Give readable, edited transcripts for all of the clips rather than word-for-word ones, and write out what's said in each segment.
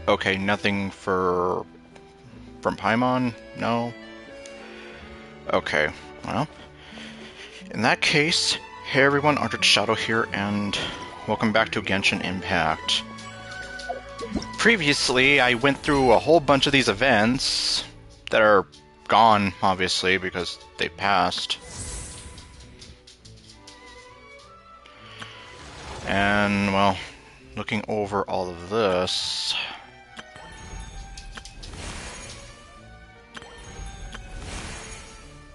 Okay, nothing for... from Paimon? No? Okay, well, in that case, hey everyone, Arctic Shadow here, and welcome back to Genshin Impact. Previously, I went through a whole bunch of these events that are gone, obviously, because they passed. And, well, looking over all of this...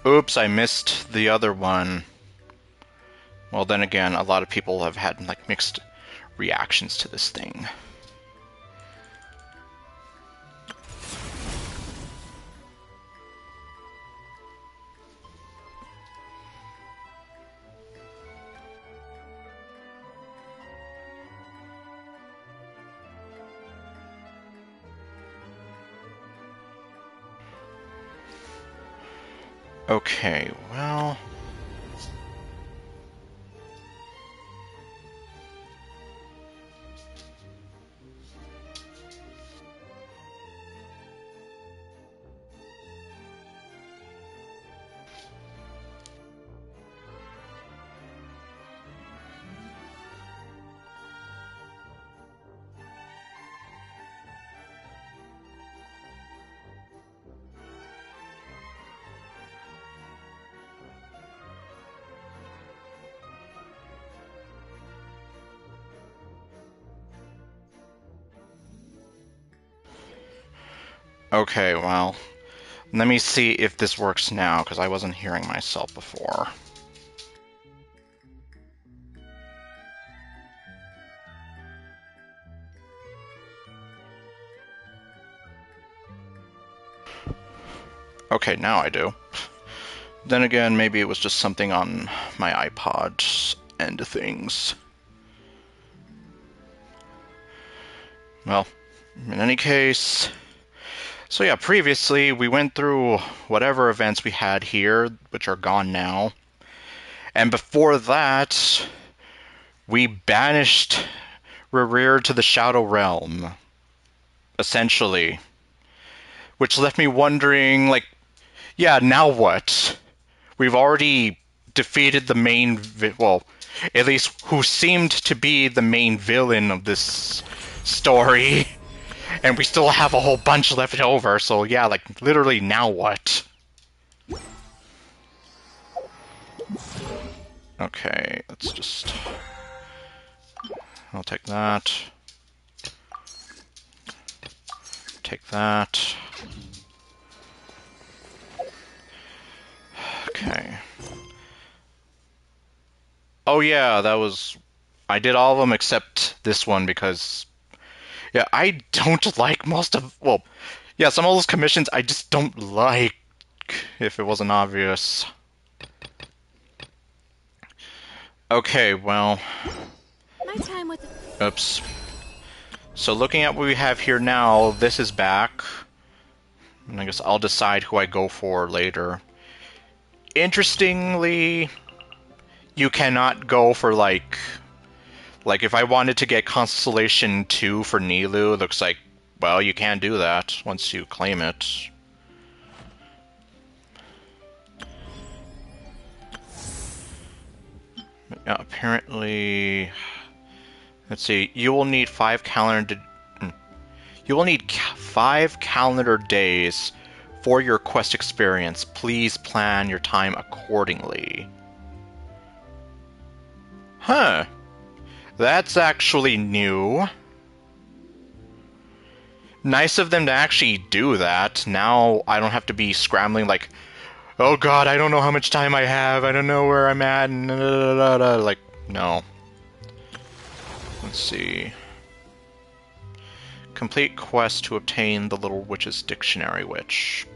Oops, I missed the other one. Well, then again, a lot of people have had, like, mixed reactions to this thing. Okay, well... Okay, well... Let me see if this works now, because I wasn't hearing myself before. Okay, now I do. Then again, maybe it was just something on my iPod's end of things. Well, in any case... So yeah, previously we went through whatever events we had here, which are gone now. And before that, we banished Rerir to the Shadow Realm, essentially. Which left me wondering, like, yeah, now what? We've already defeated the main, well, at least who seemed to be the main villain of this story. And we still have a whole bunch left over, so yeah, like, literally, now what? Okay, let's just... I'll take that. Take that. Okay. Oh yeah, that was... I did all of them except this one because... Yeah, I don't like most of... Well, yeah, some of those commissions I just don't like, if it wasn't obvious. Okay, well... My time with Oops. So looking at what we have here now, this is back. And I guess I'll decide who I go for later. Interestingly, you cannot go for, like... Like, if I wanted to get Constellation 2 for Nilou, it looks like, well, you can't do that once you claim it. Yeah, apparently... Let's see, you will need 5 calendar... You will need 5 calendar days for your quest experience. Please plan your time accordingly. Huh. That's actually new. Nice of them to actually do that. Now I don't have to be scrambling like, oh god, I don't know how much time I have, I don't know where I'm at, and like, no. Let's see. Complete quest to obtain the Little Witch's Dictionary, which...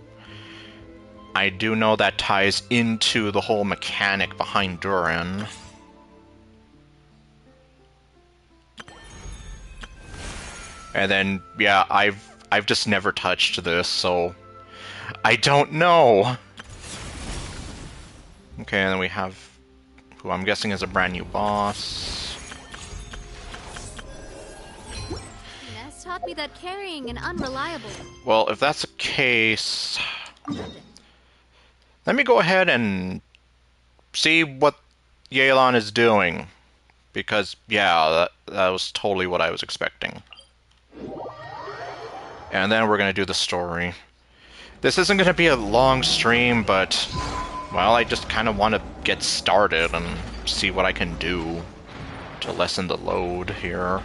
I do know that ties into the whole mechanic behind Durin. And then, yeah, I've just never touched this, so I don't know. Okay, and then we have who I'm guessing is a brand new boss. Nest Hop me that carrying and unreliable. Well, if that's the case, let me go ahead and see what Yelan is doing. Because, yeah, that was totally what I was expecting. And then we're going to do the story. This isn't going to be a long stream, but, well, I just kind of want to get started and see what I can do to lessen the load here.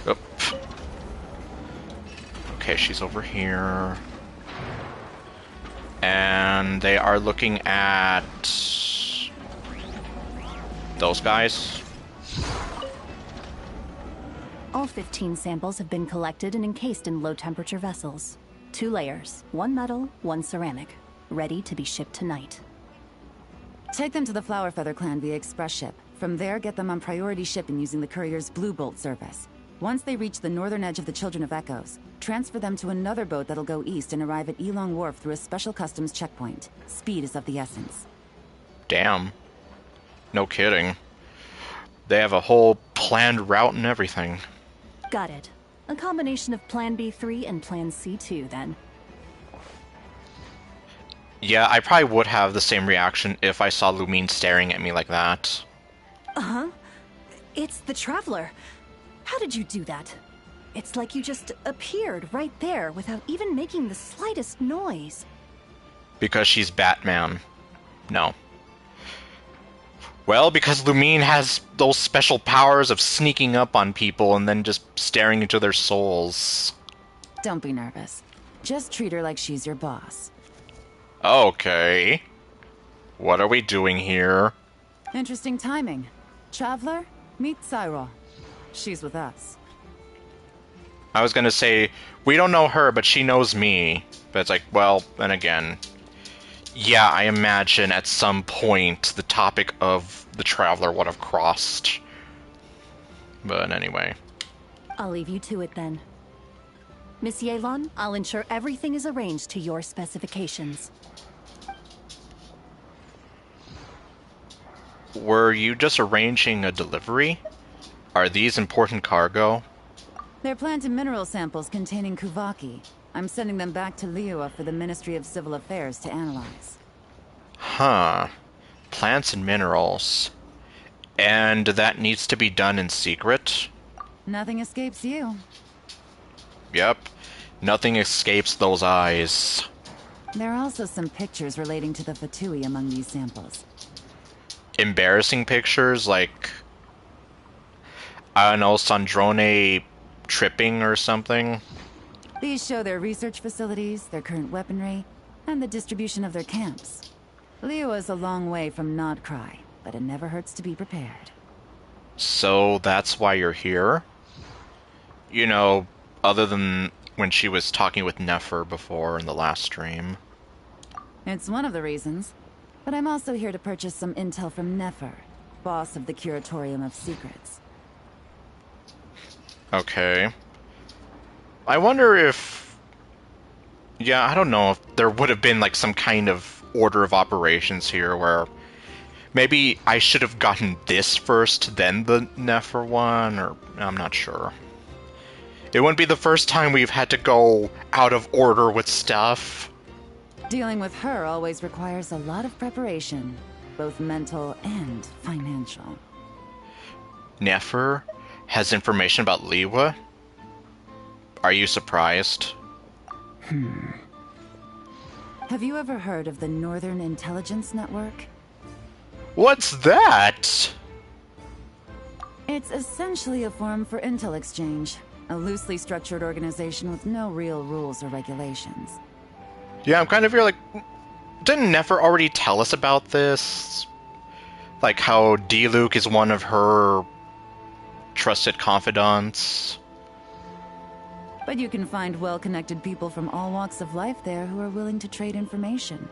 Oop. Okay, she's over here. And they are looking at those guys. All 15 samples have been collected and encased in low-temperature vessels. 2 layers, 1 metal, 1 ceramic, ready to be shipped tonight. Take them to the Flower Feather clan via express ship. From there, get them on priority shipping using the courier's Blue Bolt service. Once they reach the northern edge of the Children of Echoes, transfer them to another boat that'll go east and arrive at Elong Wharf through a special customs checkpoint. Speed is of the essence. Damn. No kidding. They have a whole planned route and everything. Got it. A combination of Plan B3 and Plan C2, then. Yeah, I probably would have the same reaction if I saw Lumine staring at me like that. Uh-huh. It's the Traveler. How did you do that? It's like you just appeared right there without even making the slightest noise. Because she's Batman. No. Well, because Lumine has those special powers of sneaking up on people and then just staring into their souls. Don't be nervous. Just treat her like she's your boss. Okay. What are we doing here? Interesting timing. Traveler, meet Cyril. She's with us. I was gonna say, we don't know her, but she knows me. But it's like, well, then again... Yeah, I imagine at some point the topic of the Traveler would have crossed. But anyway. I'll leave you to it then. Miss Yelan, I'll ensure everything is arranged to your specifications. Were you just arranging a delivery? Are these important cargo? They're plant and mineral samples containing Kuvaki. I'm sending them back to Liyue for the Ministry of Civil Affairs to analyze. Huh. Plants and minerals. And that needs to be done in secret? Nothing escapes you. Yep. Nothing escapes those eyes. There are also some pictures relating to the Fatui among these samples. Embarrassing pictures, like... I don't know, Sandrone tripping or something? These show their research facilities, their current weaponry, and the distribution of their camps. Liyue is a long way from Nodcry, but it never hurts to be prepared. So that's why you're here? You know, other than when she was talking with Nefer before in the last stream. It's one of the reasons, but I'm also here to purchase some intel from Nefer, boss of the Curatorium of Secrets. Okay. I wonder if... Yeah, I don't know if there would have been like some kind of order of operations here where maybe I should have gotten this first, then the Nefer one, or I'm not sure. It wouldn't be the first time we've had to go out of order with stuff. Dealing with her always requires a lot of preparation, both mental and financial. Nefer has information about Liyue? Are you surprised? Have you ever heard of the Northern Intelligence Network? What's that? It's essentially a forum for intel exchange, a loosely structured organization with no real rules or regulations. Yeah, I'm kind of here like... Didn't Nefer already tell us about this? Like how D-Luke is one of her trusted confidants? But you can find well-connected people from all walks of life there who are willing to trade information,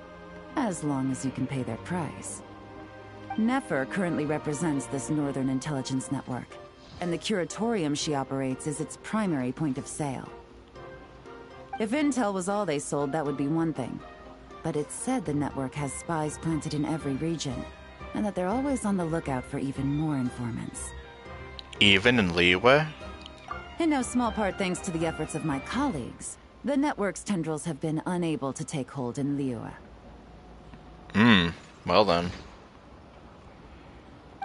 as long as you can pay their price. Nefer currently represents this Northern Intelligence Network, and the Curatorium she operates is its primary point of sale. If intel was all they sold, that would be one thing. But it's said the network has spies planted in every region, and that they're always on the lookout for even more informants. Even in Liyue? In no small part thanks to the efforts of my colleagues, the network's tendrils have been unable to take hold in Liyue. Well then.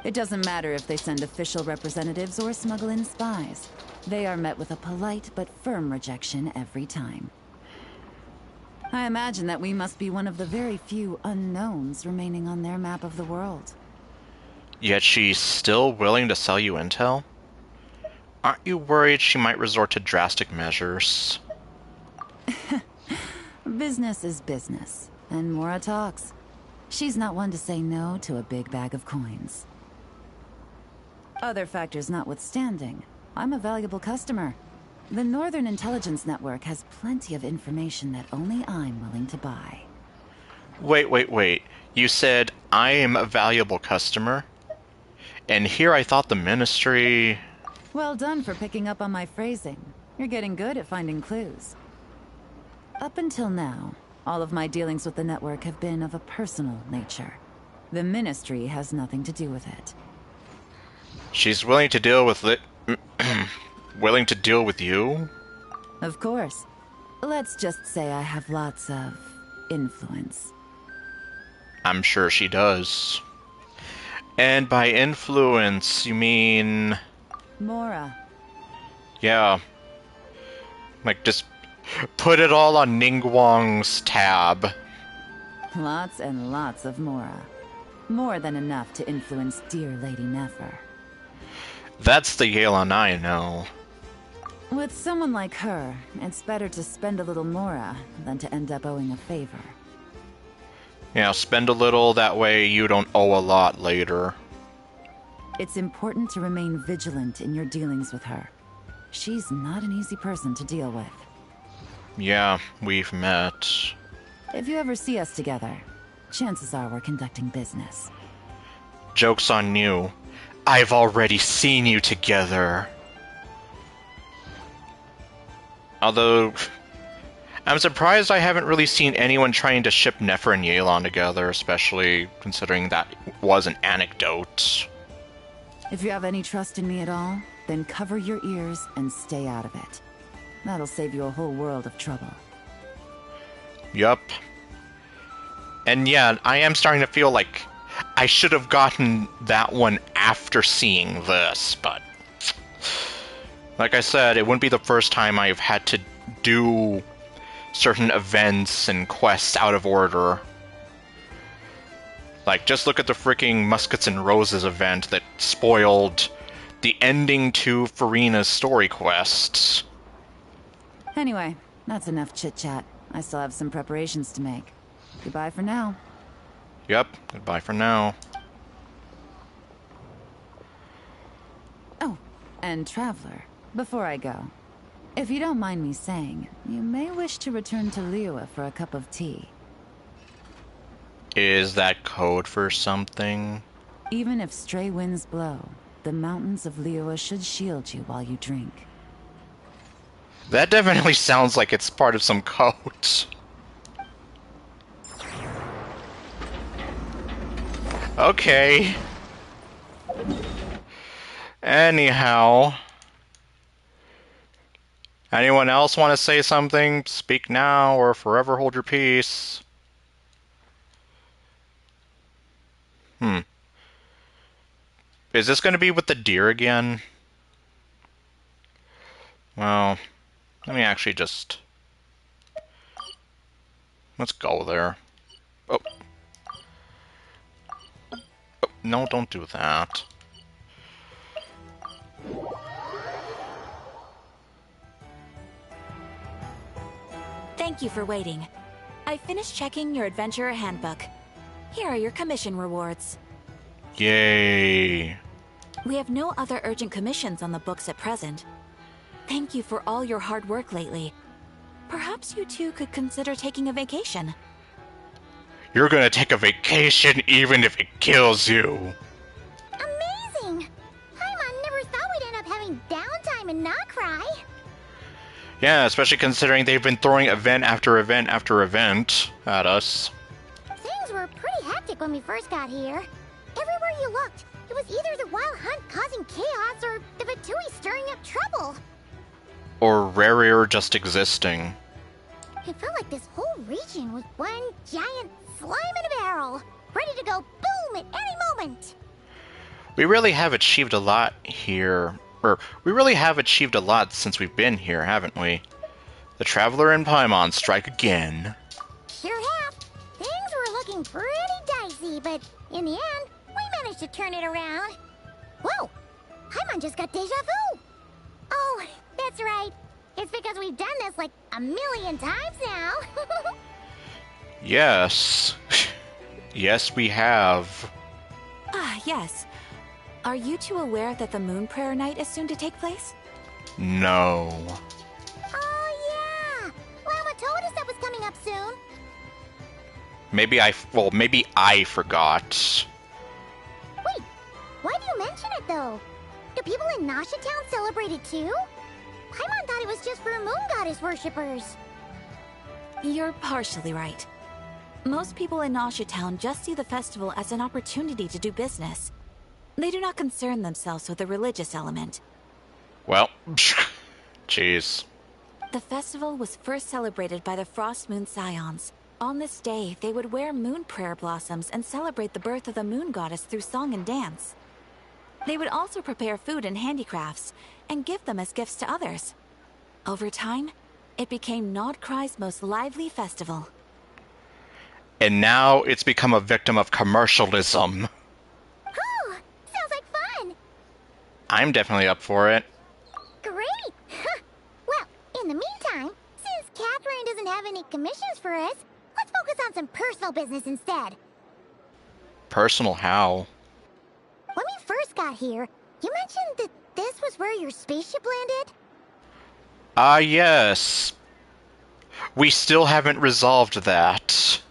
It doesn't matter if they send official representatives or smuggle in spies. They are met with a polite but firm rejection every time. I imagine that we must be one of the very few unknowns remaining on their map of the world. Yet she's still willing to sell you intel? Aren't you worried she might resort to drastic measures? Business is business, and Mora talks. She's not one to say no to a big bag of coins. Other factors notwithstanding, I'm a valuable customer. The Northern Intelligence Network has plenty of information that only I'm willing to buy. Wait. You said I am a valuable customer? And here I thought the Ministry... Well done for picking up on my phrasing. You're getting good at finding clues. Up until now, all of my dealings with the network have been of a personal nature. The Ministry has nothing to do with it. She's willing to deal with it... willing to deal with you? Of course. Let's just say I have lots of influence. I'm sure she does. And by influence, you mean... Mora. Yeah. Like, just put it all on Ningguang's tab. Lots and lots of Mora. More than enough to influence dear Lady Nefer. That's the Yelan I know. With someone like her, it's better to spend a little Mora than to end up owing a favor. Yeah, spend a little, that way you don't owe a lot later. It's important to remain vigilant in your dealings with her. She's not an easy person to deal with. Yeah, we've met. If you ever see us together, chances are we're conducting business. Joke's on you. I've already seen you together. Although, I'm surprised I haven't really seen anyone trying to ship Nefer and Yelan together, especially considering that was an anecdote. If you have any trust in me at all, then cover your ears and stay out of it. That'll save you a whole world of trouble. Yup. And yeah, I am starting to feel like I should have gotten that one after seeing this, but... like I said, it wouldn't be the first time I've had to do certain events and quests out of order. Like, just look at the freaking Muskets and Roses event that spoiled the ending to Farina's story quests. Anyway, that's enough chit-chat. I still have some preparations to make. Goodbye for now. Yep, goodbye for now. Oh, and Traveler, before I go, if you don't mind me saying, you may wish to return to Liyue for a cup of tea. Is that code for something? Even if stray winds blow, the mountains of Liyue should shield you while you drink. That definitely sounds like it's part of some code. Okay. Anyhow. Anyone else want to say something? Speak now or forever hold your peace. Is this going to be with the deer again? Well, let me actually just... let's go there. Oh. Oh, no, don't do that. Thank you for waiting. I finished checking your adventurer handbook. Here are your commission rewards. Yay. We have no other urgent commissions on the books at present. Thank you for all your hard work lately. Perhaps you two could consider taking a vacation. You're gonna take a vacation even if it kills you. Amazing! Paimon never thought we'd end up having downtime and not cry. Yeah, especially considering they've been throwing event after event after event at us. Things were pretty hectic when we first got here. Everywhere you looked, it was either the Wild Hunt causing chaos or the Fatui stirring up trouble. Or rarer just existing. It felt like this whole region was one giant slime in a barrel, ready to go boom at any moment. We really have achieved a lot here. We really have achieved a lot since we've been here, haven't we? The Traveler and Paimon strike again. Sure have. Things were looking pretty dicey, but in the end, we managed to turn it around. Whoa! Paimon just got deja vu! Oh, that's right. It's because we've done this like a million times now. Yes. Yes, we have. Ah, yes. Are you two aware that the Moon Prayer Night is soon to take place? No. Oh, yeah! Lama told us that was coming up soon. Maybe I forgot. Wait, why do you mention it, though? Do people in Nasha Town celebrate it, too? Paimon thought it was just for moon goddess worshippers. You're partially right. Most people in Nasha Town just see the festival as an opportunity to do business. They do not concern themselves with the religious element. Well, jeez. The festival was first celebrated by the Frost Moon Scions. On this day, they would wear moon prayer blossoms and celebrate the birth of the moon goddess through song and dance. They would also prepare food and handicrafts, and give them as gifts to others. Over time, it became Nodcry's most lively festival. And now it's become a victim of commercialism. Oh, sounds like fun! I'm definitely up for it. Great! Well, in the meantime, since Catherine doesn't have any commissions for us, let's focus on some personal business instead. Personal how? When we first got here, you mentioned that this was where your spaceship landed? Ah, yes. We still haven't resolved that.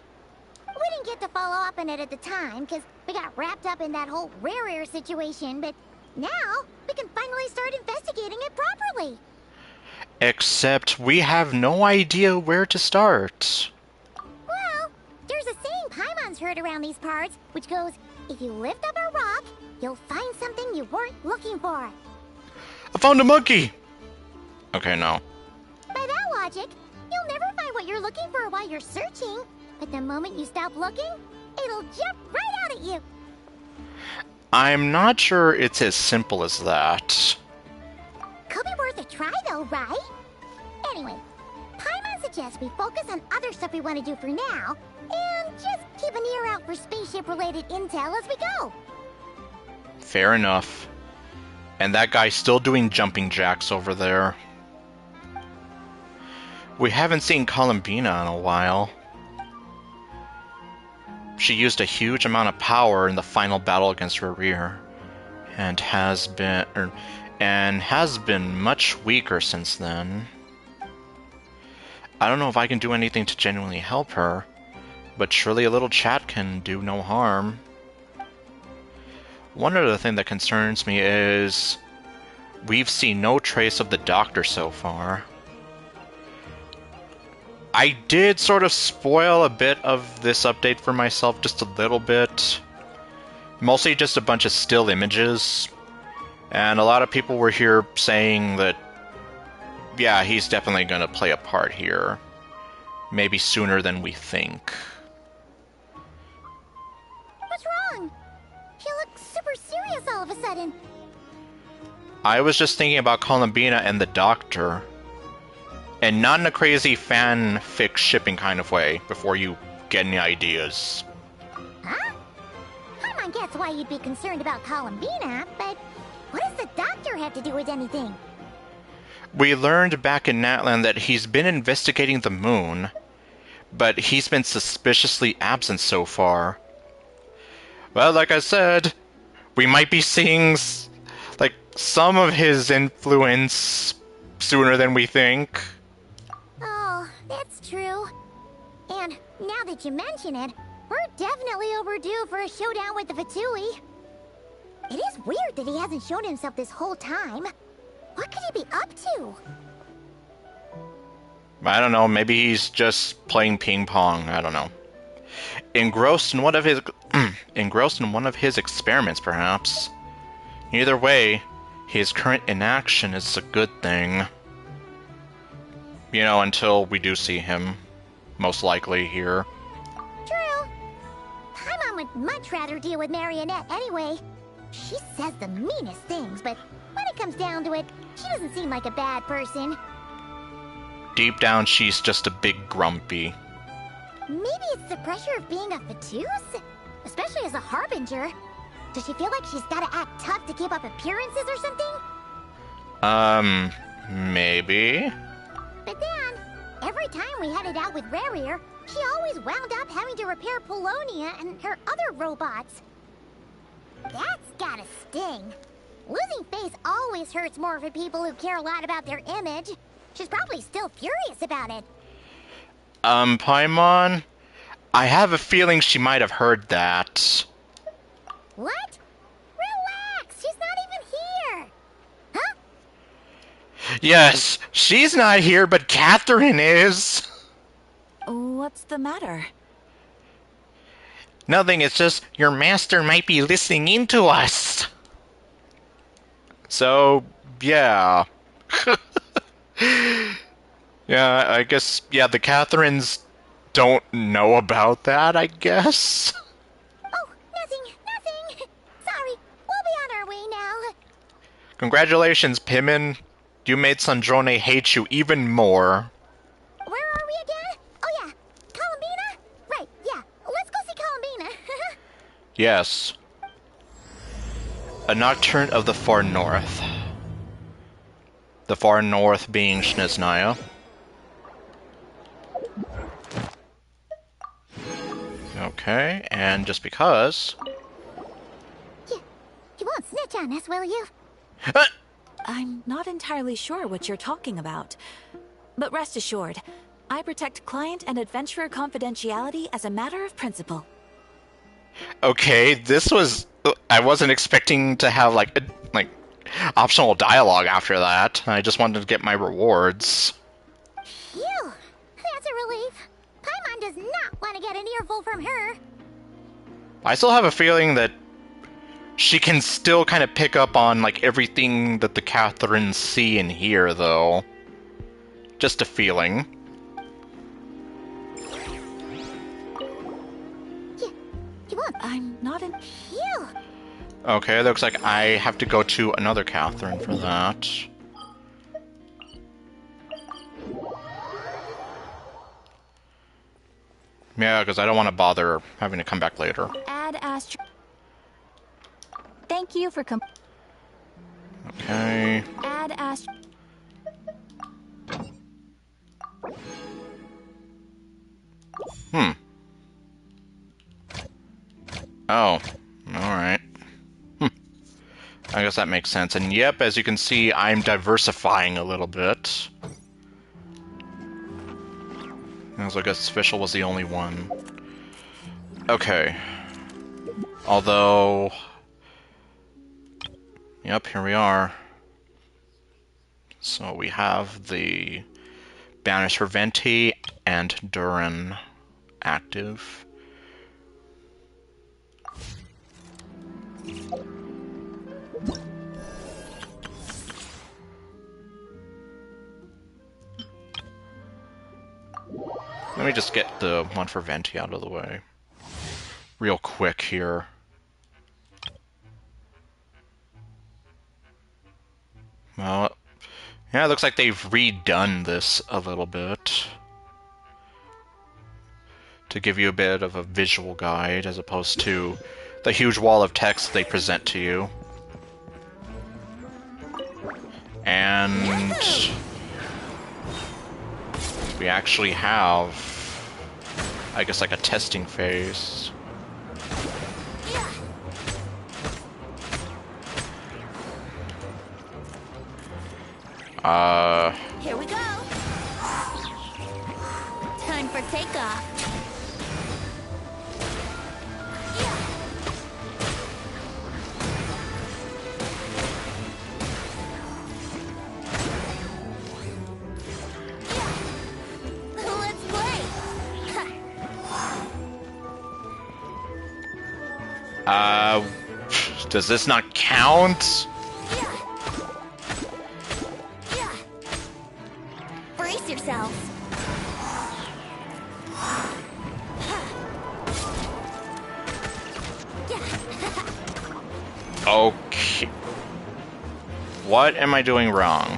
We didn't get to follow up on it at the time, because we got wrapped up in that whole rare situation, but now we can finally start investigating it properly. Except we have no idea where to start. Well, there's a saying Paimon's heard around these parts, which goes, if you lift up a rock, you'll find something you weren't looking for. I found a monkey! Okay, no. By that logic, you'll never find what you're looking for while you're searching. But the moment you stop looking, it'll jump right out at you. I'm not sure it's as simple as that. Could be worth a try though, right? Anyway, Paimon suggests we focus on other stuff we want to do for now, and just keep an ear out for spaceship-related intel as we go. Fair enough. And that guy's still doing jumping jacks over there. We haven't seen Columbina in a while. She used a huge amount of power in the final battle against Rerir, and has been much weaker since then. I don't know if I can do anything to genuinely help her, but surely a little chat can do no harm. One other thing that concerns me is we've seen no trace of the Doctor so far. I did sort of spoil a bit of this update for myself, just a little bit. Mostly just a bunch of still images. And a lot of people were here saying that, yeah, he's definitely going to play a part here. Maybe sooner than we think. What's wrong? He looks super serious all of a sudden. I was just thinking about Columbina and the Doctor. And not in a crazy fanfic shipping kind of way, before you get any ideas. Huh? Paimon gets why you'd be concerned about Columbina, but what does the Doctor have to do with anything? We learned back in Natlan that he's been investigating the moon, but he's been suspiciously absent so far. Well, like I said, we might be seeing, like, some of his influence sooner than we think. Oh, that's true. And now that you mention it, we're definitely overdue for a showdown with the Fatui. It is weird that he hasn't shown himself this whole time. What could he be up to? I don't know, maybe he's just playing ping pong, I don't know. Engrossed in one of his engrossed in one of his experiments, perhaps. Either way, his current inaction is a good thing. You know, until we do see him, most likely here. True. Paimon would much rather deal with Marionette anyway. She says the meanest things, but when it comes down to it, she doesn't seem like a bad person. Deep down, she's just a big grumpy. Maybe it's the pressure of being a Fatuse? Especially as a Harbinger. Does she feel like she's gotta act tough to keep up appearances or something? Maybe? But then, every time we headed out with Rarier, she always wound up having to repair Polonia and her other robots. That's gotta sting. Losing face always hurts more for people who care a lot about their image. She's probably still furious about it. Paimon? I have a feeling she might have heard that. What? Relax, she's not even here. Huh? Yes, she's not here, but Catherine is. What's the matter? Nothing, it's just your master might be listening in to us. So, yeah. Yeah, I guess, yeah, the Catherines don't know about that, I guess. Oh, nothing. Sorry, we'll be on our way now. Congratulations, Pimin. You made Sandrone hate you even more. Where are we again? Oh yeah, Columbina? Right, yeah, let's go see Columbina. Yes. A Nocturne of the Far North. The Far North being Shniznaya. Okay, and just because... You won't snitch on us, will you? I'm not entirely sure what you're talking about. But rest assured, I protect client and adventurer confidentiality as a matter of principle. Okay, this was... I wasn't expecting to have, like optional dialogue after that. I just wanted to get my rewards. Phew, that's a relief. Paimon does not want to get an earful from her. I still have a feeling that she can still kind of pick up on, like, everything that the Catherines see and hear, though. Just a feeling. You won't. I'm not in... Phew. Okay, looks like I have to go to another Catherine for that. Yeah, because I don't want to bother having to come back later. Add Astro... Thank you for Okay. Add Astro... Oh, alright. I guess that makes sense. And yep, as you can see, I'm diversifying a little bit. I guess Official was the only one. Okay. Although... Yep, here we are. So we have the Banish for Venti and Durin active. Let me just get the one for Venti out of the way. Real quick here. Well, yeah, it looks like they've redone this a little bit. To give you a bit of a visual guide, as opposed to the huge wall of text they present to you. And... we actually have, I guess, like a testing phase. Here we go. Time for takeoff. Let's play. Uh, does this not count? Brace yourselves. Okay. What am I doing wrong?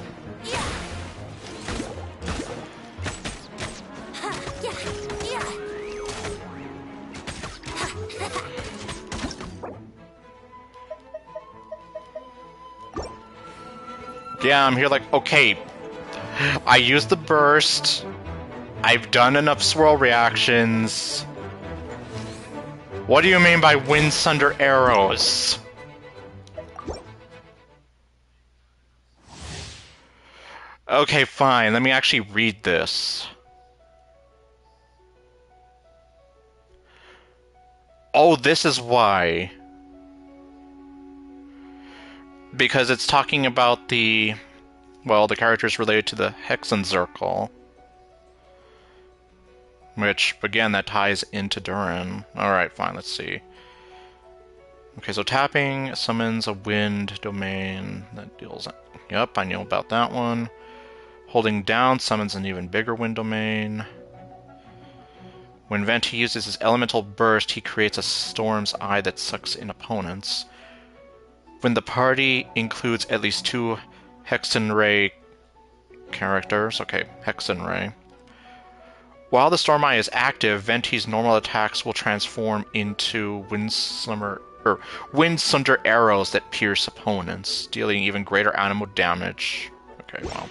Yeah, I'm here like, okay, I used the burst. I've done enough swirl reactions. What do you mean by wind sunder arrows? Okay, fine. Let me actually read this. Oh, this is why. Because it's talking about the, well, the characters related to the Hexenzirkel. Which, again, that ties into Durin. Alright, fine, let's see. Okay, so tapping summons a wind domain that deals... Yep, I know about that one. Holding down summons an even bigger wind domain. When Venti uses his elemental burst, he creates a storm's eye that sucks in opponents. When the party includes at least 2 Hexenray characters... Okay, Hexenray. While the Storm Eye is active, Venti's normal attacks will transform into Wind Sunder arrows that pierce opponents, dealing even greater animal damage. Okay, well.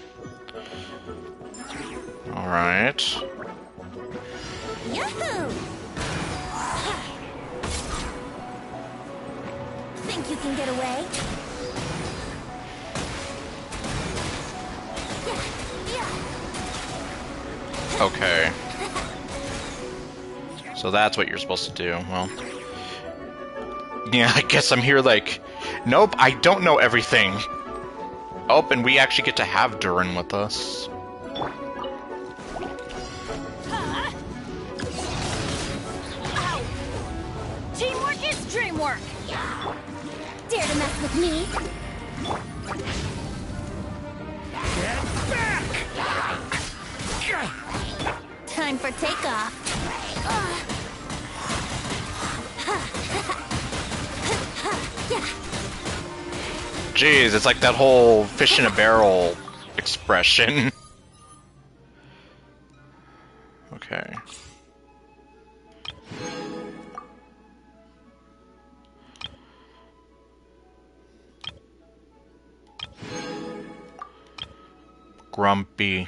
Alright. Yahoo! Think you can get away? Okay. So that's what you're supposed to do. Well, yeah, I guess I'm here like, nope, I don't know everything. Oh, and we actually get to have Durin with us. Teamwork is dreamwork! Dare to mess with me? Get back! Time for takeoff. Jeez, it's like that whole fish in a barrel expression. Okay. Grumpy.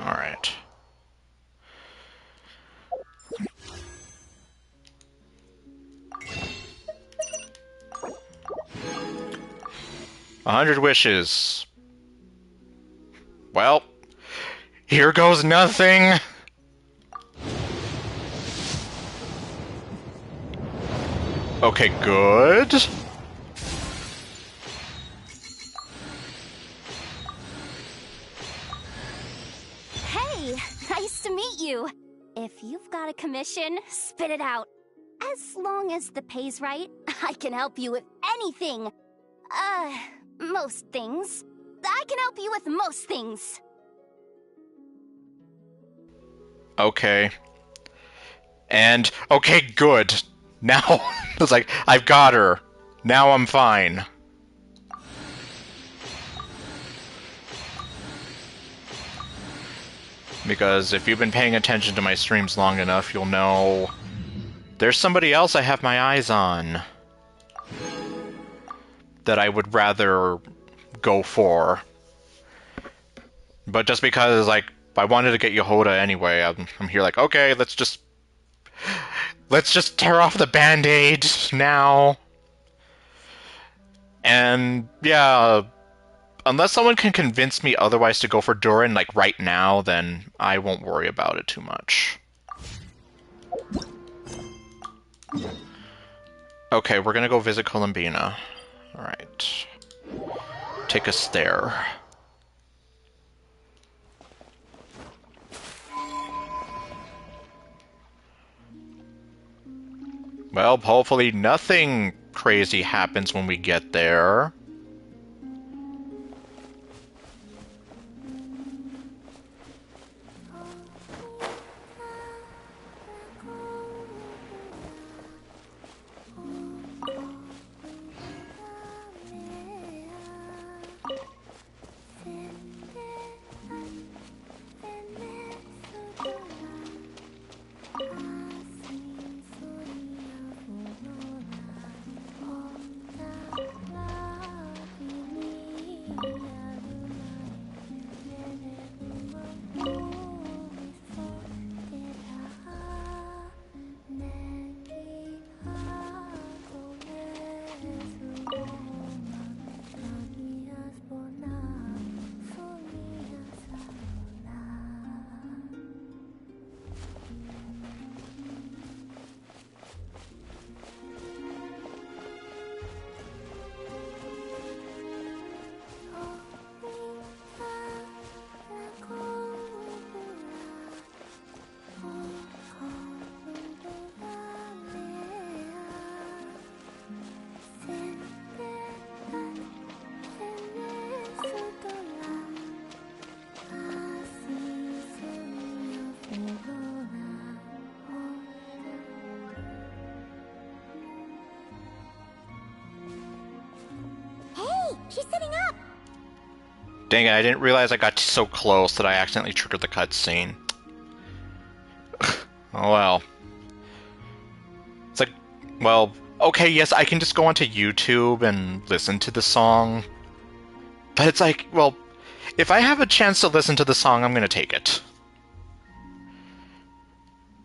Alright. 100 wishes. Well, here goes nothing. Okay, good. Hey, nice to meet you. If you've got a commission, spit it out. As long as the pay's right, I can help you with anything. Most things. I can help you with most things. Okay. And, okay, good. Now, it's like, I've got her. Now I'm fine. Because if you've been paying attention to my streams long enough, you'll know there's somebody else I have my eyes on that I would rather go for. But just because, like, I wanted to get Yehoda anyway, I'm here like, okay, let's just tear off the Band-Aid now. And, yeah, unless someone can convince me otherwise to go for Durin, like, right now, then I won't worry about it too much. Okay, we're gonna go visit Columbina. Alright. Take us there. Well, hopefully nothing crazy happens when we get there. She's sitting up! Dang it, I didn't realize I got so close that I accidentally triggered the cutscene. Oh well. It's like, well, okay, yes, I can just go onto YouTube and listen to the song. But it's like, well, if I have a chance to listen to the song, I'm gonna take it.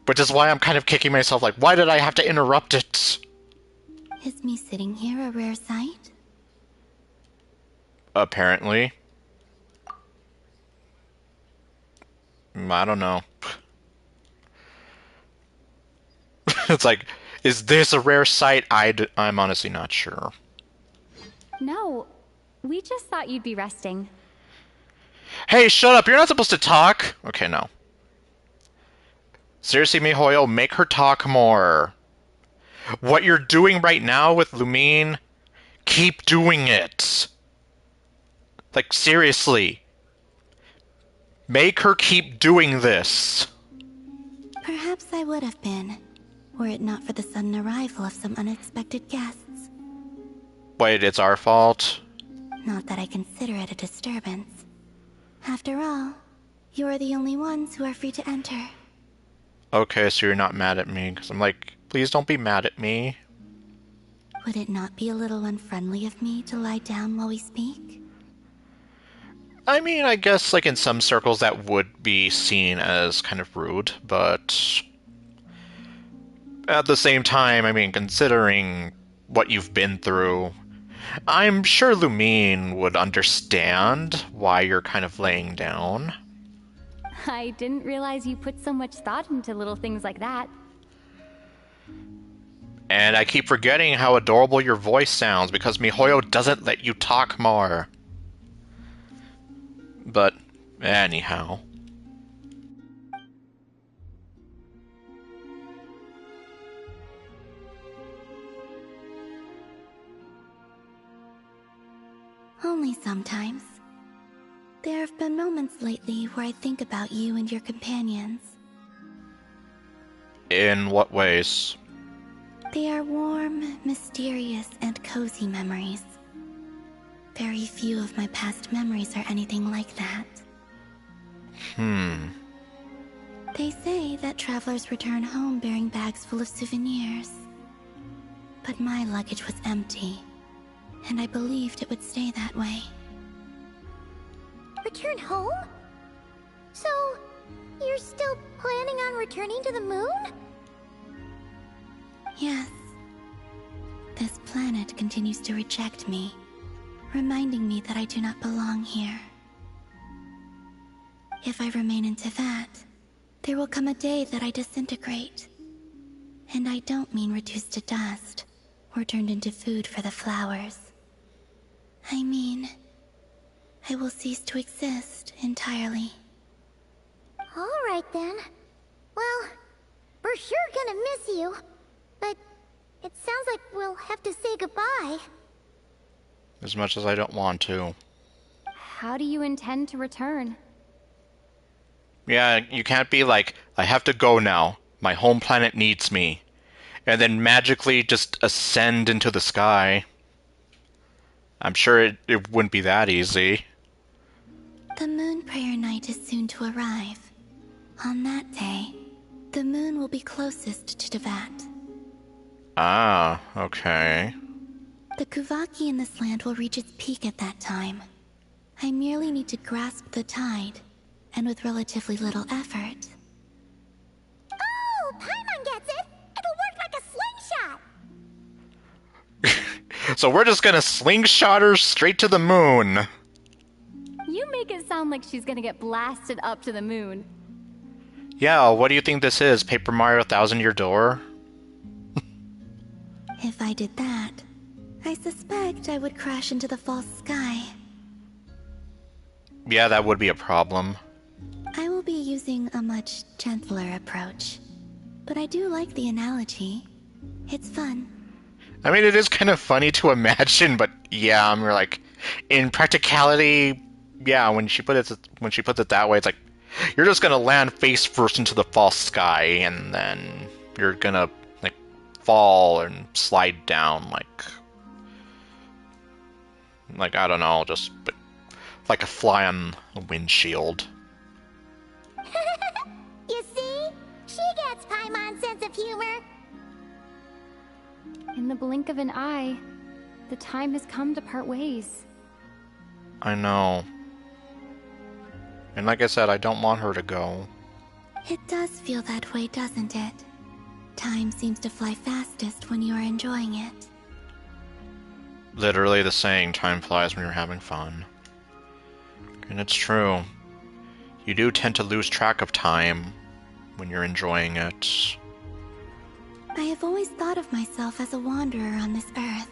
Which is why I'm kind of kicking myself, like, why did I have to interrupt it? Is me sitting here a rare sight? Apparently. I don't know. It's like, is this a rare sight? I'm honestly not sure. No, we just thought you'd be resting. Hey, shut up! You're not supposed to talk! Okay, no. Seriously, MiHoYo, make her talk more. What you're doing right now with Lumine, keep doing it. Like, seriously. Make her keep doing this. Perhaps I would have been, were it not for the sudden arrival of some unexpected guests. Wait, it's our fault? Not that I consider it a disturbance. After all, you are the only ones who are free to enter. Okay, so you're not mad at me, because I'm like, please don't be mad at me. Would it not be a little unfriendly of me to lie down while we speak? I mean, I guess, like, in some circles that would be seen as kind of rude, but at the same time, I mean, considering what you've been through, I'm sure Lumine would understand why you're kind of laying down. I didn't realize you put so much thought into little things like that. And I keep forgetting how adorable your voice sounds because MiHoYo doesn't let you talk more. But, anyhow. Only sometimes. There have been moments lately where I think about you and your companions. In what ways? They are warm, mysterious, and cozy memories. Very few of my past memories are anything like that. They say that travelers return home bearing bags full of souvenirs. But my luggage was empty, and I believed it would stay that way. Return home? So, you're still planning on returning to the moon? Yes. This planet continues to reject me, reminding me that I do not belong here. If I remain in Teyvat, there will come a day that I disintegrate. And I don't mean reduced to dust, or turned into food for the flowers. I mean, I will cease to exist entirely. All right then. Well, we're sure gonna miss you. But It sounds like we'll have to say goodbye. As much as I don't want to. How do you intend to return? Yeah, you can't be like, I have to go now. My home planet needs me. And then magically just ascend into the sky. I'm sure it wouldn't be that easy. The moon prayer night is soon to arrive. On that day, the moon will be closest to Devat. Ah, okay. The Kuvaki in this land will reach its peak at that time. I merely need to grasp the tide, and with relatively little effort. Oh, Paimon gets it! It'll work like a slingshot! So we're just gonna slingshot her straight to the moon. You make it sound like she's gonna get blasted up to the moon. Yeah, what do you think this is? Paper Mario Thousand Year Door? If I did that, I suspect I would crash into the false sky. Yeah, that would be a problem. I will be using a much gentler approach. But I do like the analogy. It's fun. I mean, it is kind of funny to imagine, but yeah, I'm like, in practicality, yeah, when she puts it that way, it's like you're just gonna land face first into the false sky, and then you're gonna like fall and slide down, like I don't know, just like a fly on a windshield. You see? She gets Paimon's sense of humor. In the blink of an eye, the time has come to part ways. I know. And like I said, I don't want her to go. It does feel that way, doesn't it? Time seems to fly fastest when you are enjoying it. Literally the saying, time flies when you're having fun. And it's true. You do tend to lose track of time when you're enjoying it. I have always thought of myself as a wanderer on this earth,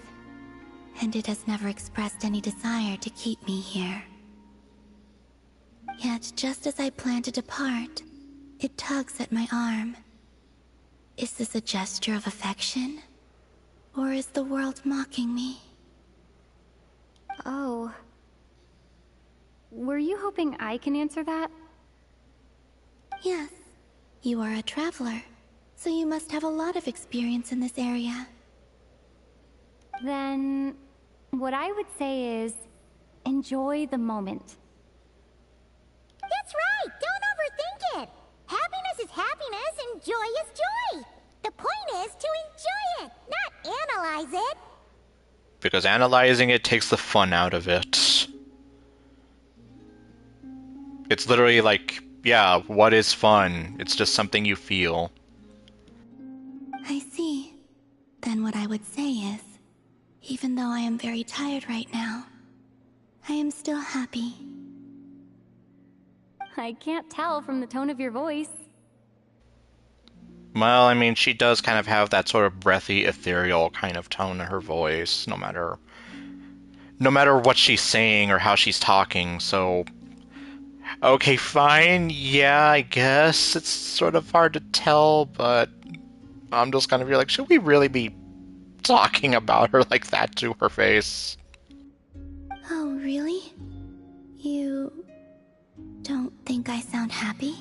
and it has never expressed any desire to keep me here. Yet, just as I plan to depart, it tugs at my arm. Is this a gesture of affection? Or is the world mocking me? Oh. Were you hoping I can answer that? Yes. You are a traveler, so you must have a lot of experience in this area. Then, what I would say is, enjoy the moment. That's right! Don't overthink it! Happiness is happiness and joy is joy! The point is to enjoy it, not analyze it! Because analyzing it takes the fun out of it. It's literally like, yeah, what is fun? It's just something you feel. I see. Then what I would say is, even though I am very tired right now, I am still happy. I can't tell from the tone of your voice. Well, I mean, she does kind of have that sort of breathy, ethereal kind of tone in her voice, no matter what she's saying or how she's talking, so... Okay, fine, yeah, I guess. It's sort of hard to tell, but I'm just gonna be like, should we really be talking about her like that to her face? Oh, really? You don't think I sound happy?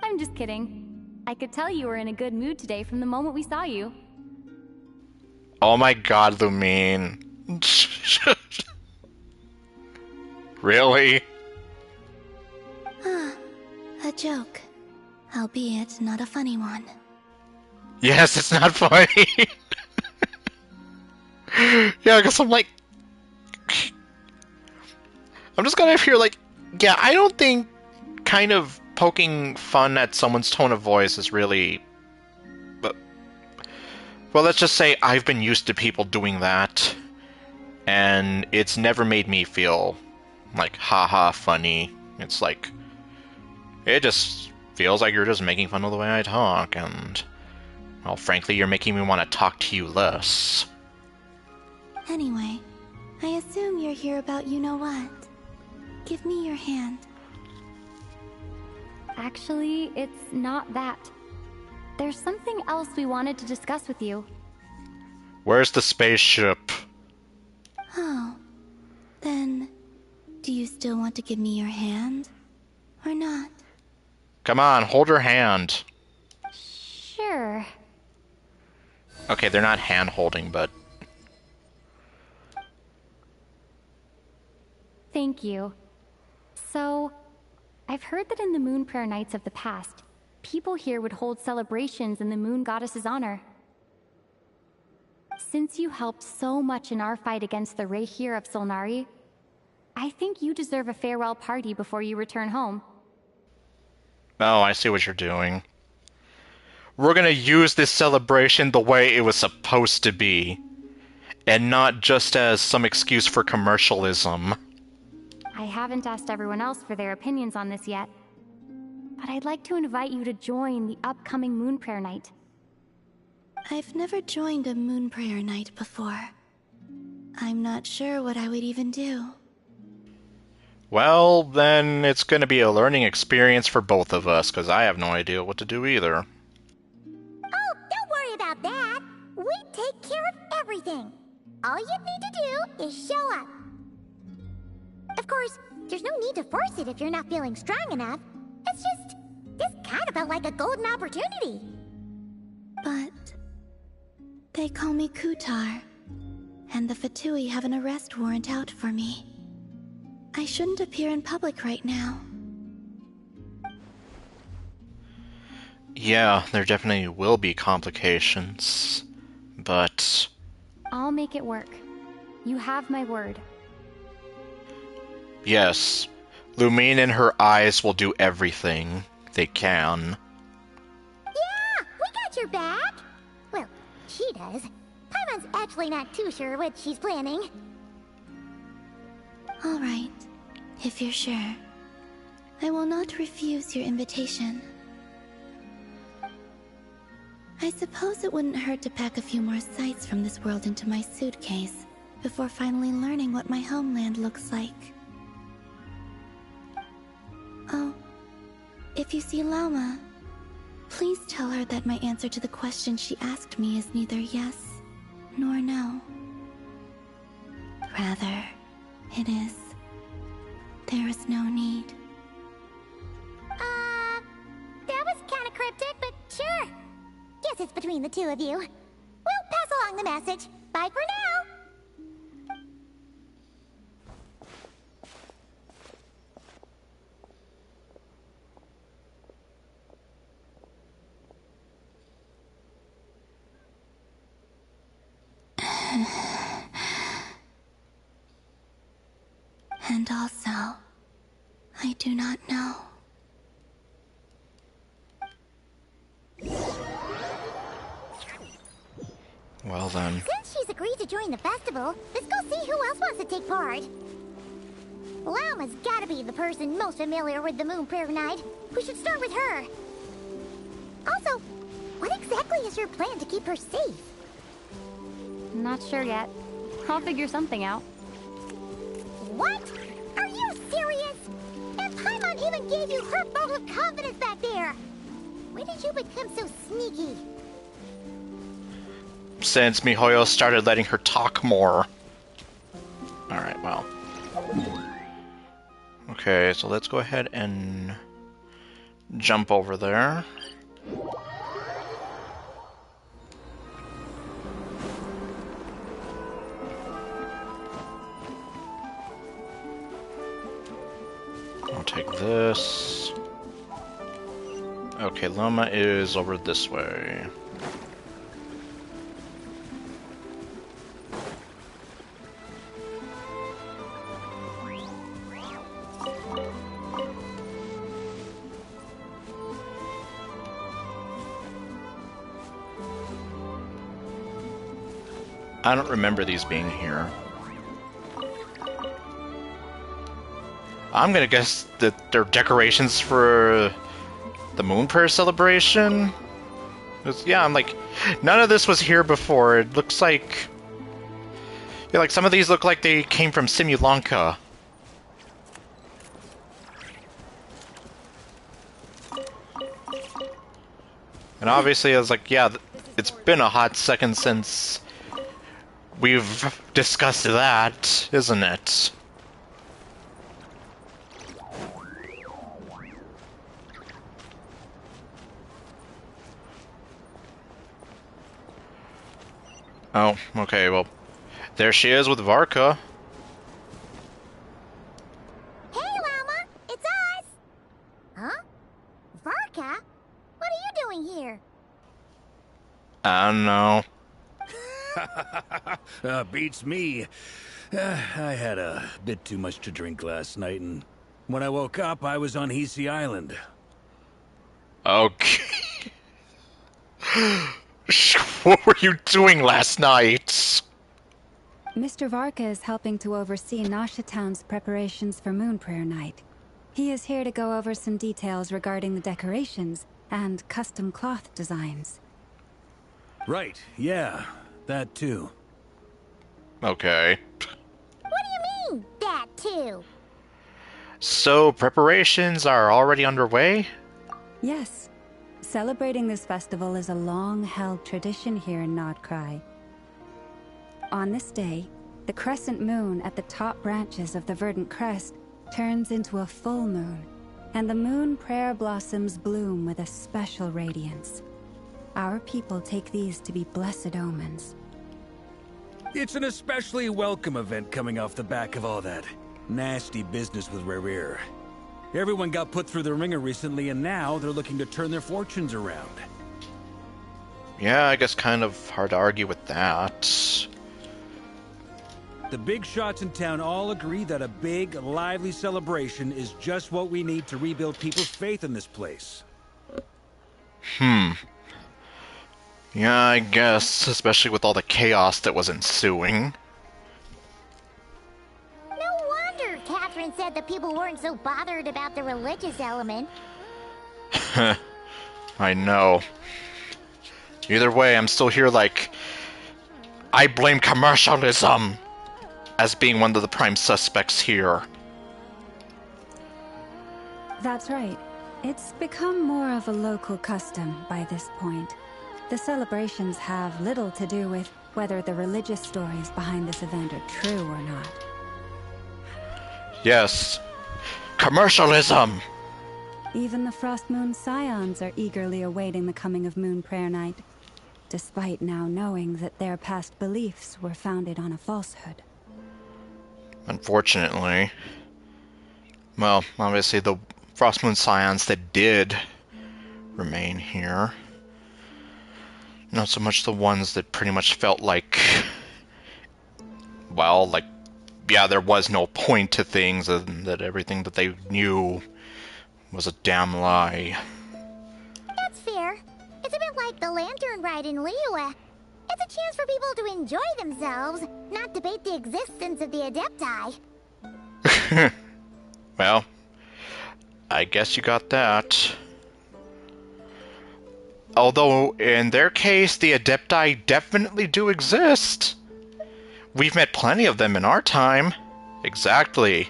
I'm just kidding. I could tell you were in a good mood today from the moment we saw you. Oh my god, Lumine. Really? Ah, a joke. Albeit not a funny one. Yes, it's not funny. Yeah, because I'm like... I'm just gonna hear like... Yeah, I don't think kind of poking fun at someone's tone of voice is really... But, well, let's just say I've been used to people doing that. And it's never made me feel like, haha, funny. It's like... It just feels like you're just making fun of the way I talk, and... Well, frankly, you're making me want to talk to you less. Anyway, I assume you're here about you-know-what. Give me your hand. Actually, it's not that. There's something else we wanted to discuss with you. Where's the spaceship? Oh, then do you still want to give me your hand? Or not? Come on, hold her hand. Sure. Okay, they're not hand-holding, but... Thank you. So, I've heard that in the Moon Prayer Nights of the past, people here would hold celebrations in the Moon Goddess's honor. Since you helped so much in our fight against the Rehir of Solnari, I think you deserve a farewell party before you return home. Oh, I see what you're doing. We're gonna use this celebration the way it was supposed to be, and not just as some excuse for commercialism. I haven't asked everyone else for their opinions on this yet, but I'd like to invite you to join the upcoming Moon Prayer Night. I've never joined a moon prayer night before. I'm not sure what I would even do. Well, then it's gonna be a learning experience for both of us, because I have no idea what to do either. Oh, don't worry about that. We take care of everything. All you need to do is show up. Of course, there's no need to force it if you're not feeling strong enough. It's just, this kind of felt like a golden opportunity. But they call me Kutar, and the Fatui have an arrest warrant out for me. I shouldn't appear in public right now. Yeah, there definitely will be complications, but... I'll make it work. You have my word. yes, Lumine and her eyes will do everything they can. Yeah, we got your back. Well, she does. Paimon's actually not too sure what she's planning. All right, if you're sure. I will not refuse your invitation. I suppose it wouldn't hurt to pack a few more sights from this world into my suitcase before finally learning what my homeland looks like. Oh, if you see Lauma, please tell her that my answer to the question she asked me is neither yes nor no. Rather, it is, there is no need. That was kind of cryptic, but sure. Guess it's between the two of you. We'll pass along the message. Bye for now. And also, I do not know. Well then. Since she's agreed to join the festival, let's go see who else wants to take part. Lauma's gotta be the person most familiar with the Moon Prayer Night. We should start with her. Also, what exactly is your plan to keep her safe? Not sure yet. I'll figure something out. What? Are you serious? And Paimon even gave you her vote of confidence back there. When did you become so sneaky? Since MiHoYo started letting her talk more. Alright, well. Okay, so let's go ahead and jump over there. I'll take this. Okay, Loma is over this way. I don't remember these being here. I'm gonna guess that they're decorations for the Moon Prayer celebration? Yeah, I'm like, none of this was here before. It looks like... yeah, like some of these look like they came from Simulanka. And obviously, I was like, yeah, it's been a hot second since we've discussed that, isn't it? Oh, okay, well, there she is with Varka. Hey, Llama! It's us! Huh? Varka? What are you doing here? I don't know. Beats me. I had a bit too much to drink last night, and when I woke up, I was on Hisi Island. Okay. What were you doing last night? Mr. Varka is helping to oversee Nasha Town's preparations for Moon Prayer Night. He is here to go over some details regarding the decorations and custom cloth designs. Right, yeah, that too. Okay. What do you mean, that too? So, preparations are already underway? Yes. Celebrating this festival is a long-held tradition here in Nodcry. On this day, the crescent moon at the top branches of the verdant crest turns into a full moon, and the moon prayer blossoms bloom with a special radiance. Our people take these to be blessed omens. It's an especially welcome event coming off the back of all that nasty business with Rare. Everyone got put through the ringer recently, and now they're looking to turn their fortunes around. Yeah, I guess kind of hard to argue with that. The big shots in town all agree that a big, lively celebration is just what we need to rebuild people's faith in this place. Yeah, I guess, especially with all the chaos that was ensuing. No wonder Catherine said the people weren't so bothered about the religious element. I know. Either way, I'm still here like, I blame commercialism as being one of the prime suspects here. That's right. It's become more of a local custom by this point. The celebrations have little to do with whether the religious stories behind this event are true or not. Yes. Commercialism! Even the Frost Moon Scions are eagerly awaiting the coming of Moon Prayer Night, despite now knowing that their past beliefs were founded on a falsehood. Unfortunately. Well, obviously the Frost Moon Scions that did remain here. Not so much the ones that pretty much felt like, well, like, yeah, there was no point to things, and that everything that they knew was a damn lie. That's fair. It's a bit like the lantern ride in Liyue. It's a chance for people to enjoy themselves, not debate the existence of the Adepti. Well, I guess you got that. Although, in their case, the Adepti definitely do exist. We've met plenty of them in our time. Exactly.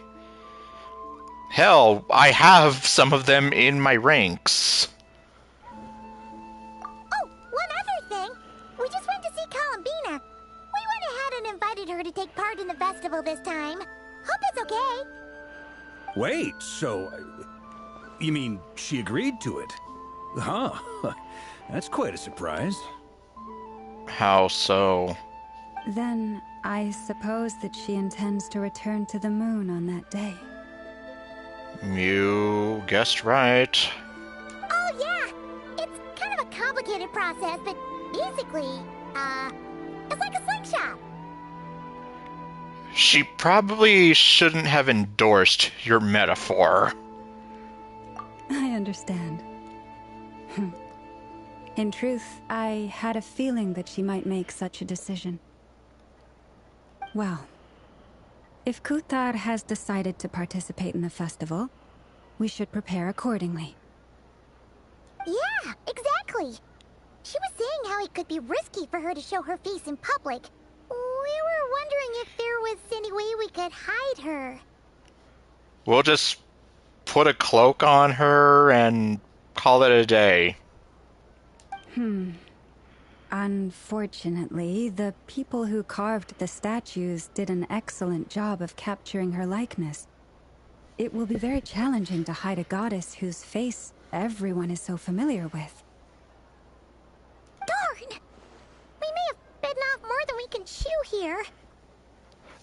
Hell, I have some of them in my ranks. Oh, one other thing. We just went to see Columbina. We went ahead and invited her to take part in the festival this time. Hope it's okay. Wait, so... you mean she agreed to it? Huh. That's quite a surprise. How so? Then, I suppose that she intends to return to the moon on that day. You guessed right. Oh, yeah. It's kind of a complicated process, but basically, it's like a slingshot. She probably shouldn't have endorsed your metaphor. I understand. In truth, I had a feeling that she might make such a decision. Well, if Kuthar has decided to participate in the festival, we should prepare accordingly. Yeah, exactly. She was saying how it could be risky for her to show her face in public. We were wondering if there was any way we could hide her. We'll just put a cloak on her and call it a day. Unfortunately, the people who carved the statues did an excellent job of capturing her likeness. It will be very challenging to hide a goddess whose face everyone is so familiar with. Darn! We may have bitten off more than we can chew here.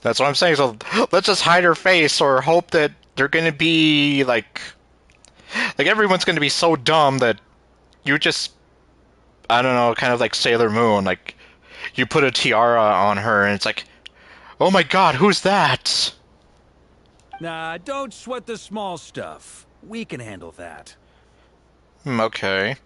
That's what I'm saying. So let's just hide her face or hope that they're gonna be like everyone's gonna be so dumb that you just, I don't know, kind of like Sailor Moon, like you put a tiara on her and it's like, oh my god, who's that? Nah, don't sweat the small stuff. We can handle that. Okay.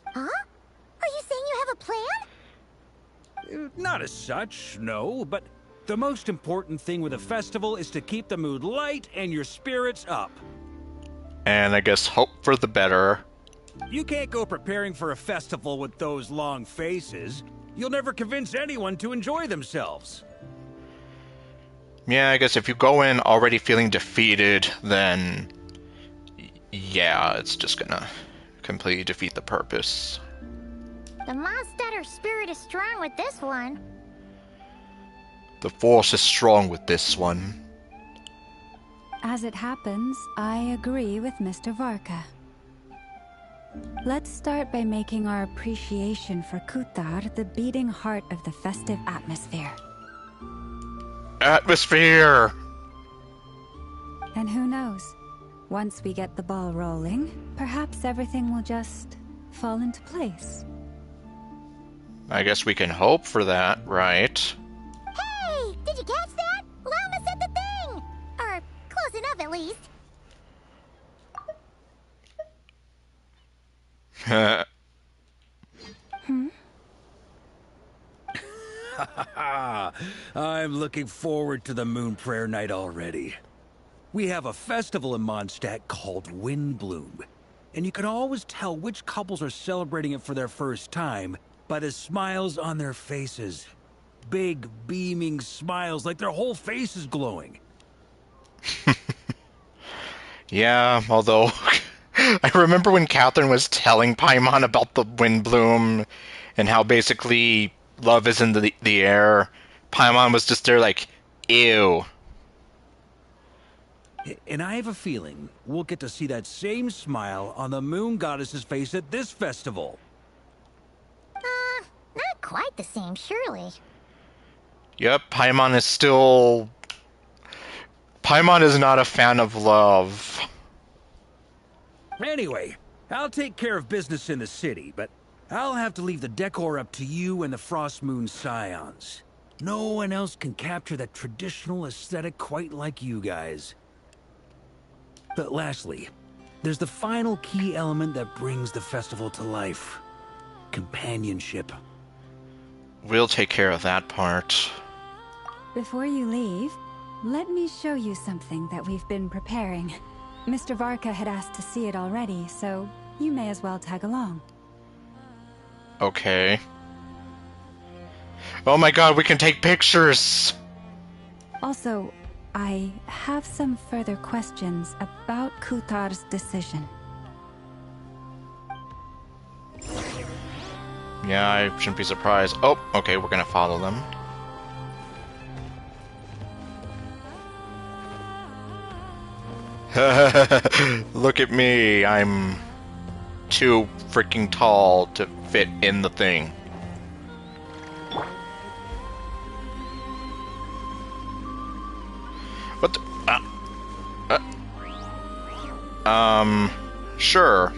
Huh? Are you saying you have a plan? Not as such, no, but the most important thing with a festival is to keep the mood light and your spirits up. And I guess hope for the better. You can't go preparing for a festival with those long faces. You'll never convince anyone to enjoy themselves. Yeah, I guess if you go in already feeling defeated, then yeah, it's just gonna completely defeat the purpose. The Mondstatter spirit is strong with this one. The force is strong with this one. As it happens, I agree with Mr. Varka. Let's start by making our appreciation for Kutar the beating heart of the festive atmosphere. Atmosphere! And who knows? Once we get the ball rolling, perhaps everything will just fall into place. I guess we can hope for that, right? Hey! Did you catch that? Llama said the thing! Or close enough, at least. I'm looking forward to the Moon Prayer Night already. We have a festival in Mondstadt called Windbloom, and you can always tell which couples are celebrating it for their first time by the smiles on their faces. Big, beaming smiles like their whole face is glowing. Yeah, although I remember when Catherine was telling Paimon about the Windbloom and how basically love is in the air. Paimon was just there like, ew. And I have a feeling we'll get to see that same smile on the Moon Goddess's face at this festival. Not quite the same, surely. Yep, Paimon is still... Paimon is not a fan of love. Anyway, I'll take care of business in the city, but I'll have to leave the decor up to you and the Frost Moon Scions. No one else can capture that traditional aesthetic quite like you guys. But lastly, there's the final key element that brings the festival to life. Companionship. We'll take care of that part. Before you leave, let me show you something that we've been preparing. Mr. Varka had asked to see it already, so you may as well tag along. Okay. Oh my god, we can take pictures! Also, I have some further questions about Kutar's decision. Yeah, I shouldn't be surprised. Oh, okay, we're gonna follow them. Look at me, I'm too freaking tall to fit in the thing. What the... Sure.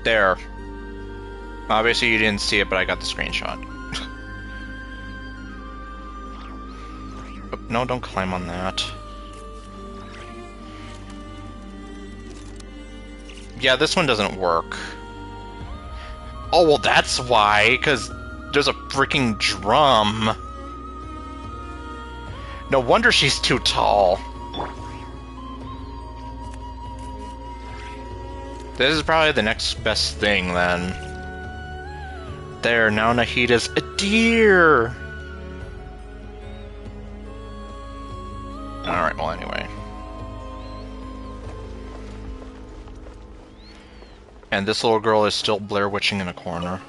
There. Obviously you didn't see it, but I got the screenshot. Oh, no, don't climb on that. Yeah, this one doesn't work. Oh, well, that's why, because there's a freaking drum. No wonder she's too tall. This is probably the next best thing, then. There, now Nahida's a deer! Alright, well, anyway. And this little girl is still Blair Witching in a corner.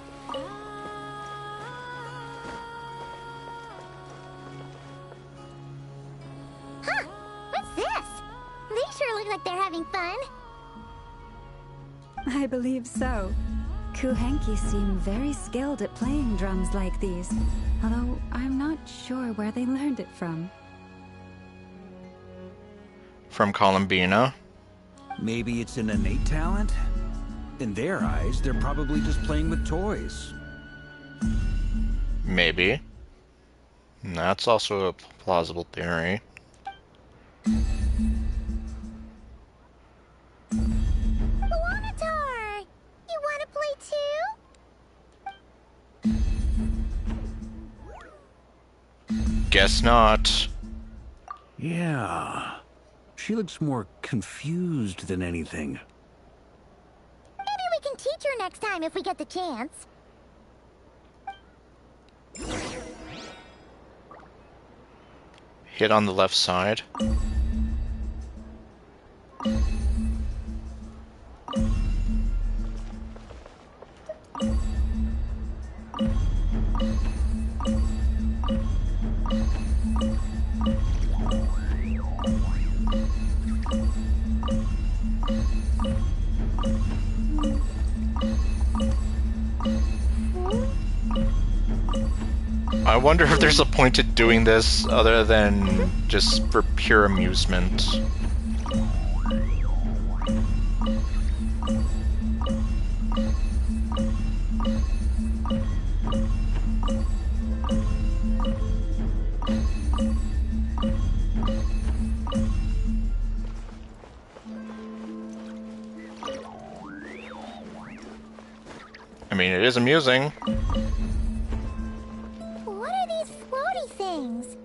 Huh? What's this? They sure look like they're having fun. I believe so. Kuhenki seem very skilled at playing drums like these, although I'm not sure where they learned it from. From Columbina. Maybe it's an innate talent? In their eyes, they're probably just playing with toys. Maybe. That's also a plausible theory. Luanatar! You wanna play too? Guess not. Yeah. She looks more confused than anything. Maybe we can teach her next time if we get the chance. Hit on the left side. I wonder if there's a point to doing this other than just for pure amusement. I mean, it is amusing. What are these floaty things?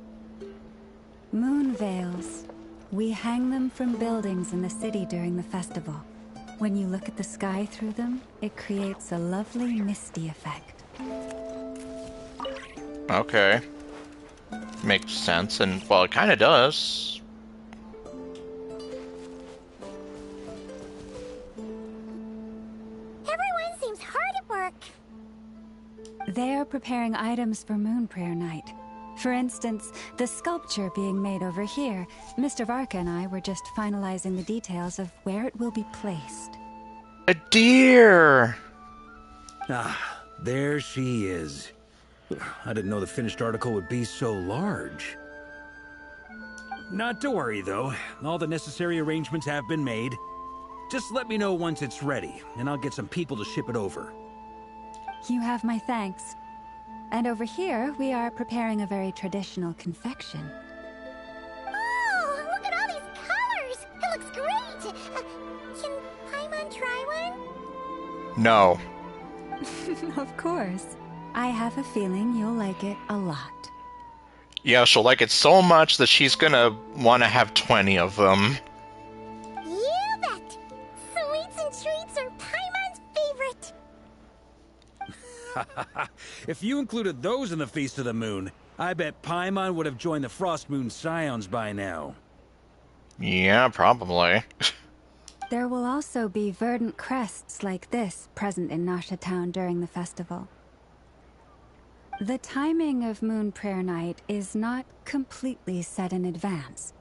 Moon veils. We hang them from buildings in the city during the festival. When you look at the sky through them, it creates a lovely misty effect. Okay. Makes sense, and well, it kind of does. Everyone seems hard at work. They're preparing items for Moon Prayer Night. For instance, the sculpture being made over here. Mr. Varka and I were just finalizing the details of where it will be placed. A deer! Ah, there she is. I didn't know the finished article would be so large. Not to worry, though. All the necessary arrangements have been made. Just let me know once it's ready, and I'll get some people to ship it over. You have my thanks. And over here, we are preparing a very traditional confection. Oh, look at all these colors! It looks great! Can Paimon try one? No. Of course. I have a feeling you'll like it a lot. Yeah, she'll like it so much that she's gonna want to have 20 of them. You bet! Sweets and treats are Paimon's favorite! If you included those in the Feast of the Moon, I bet Paimon would have joined the Frost Moon Scions by now. Yeah, probably. There will also be verdant crests like this present in Nasha Town during the festival. The timing of Moon Prayer Night is not completely set in advance.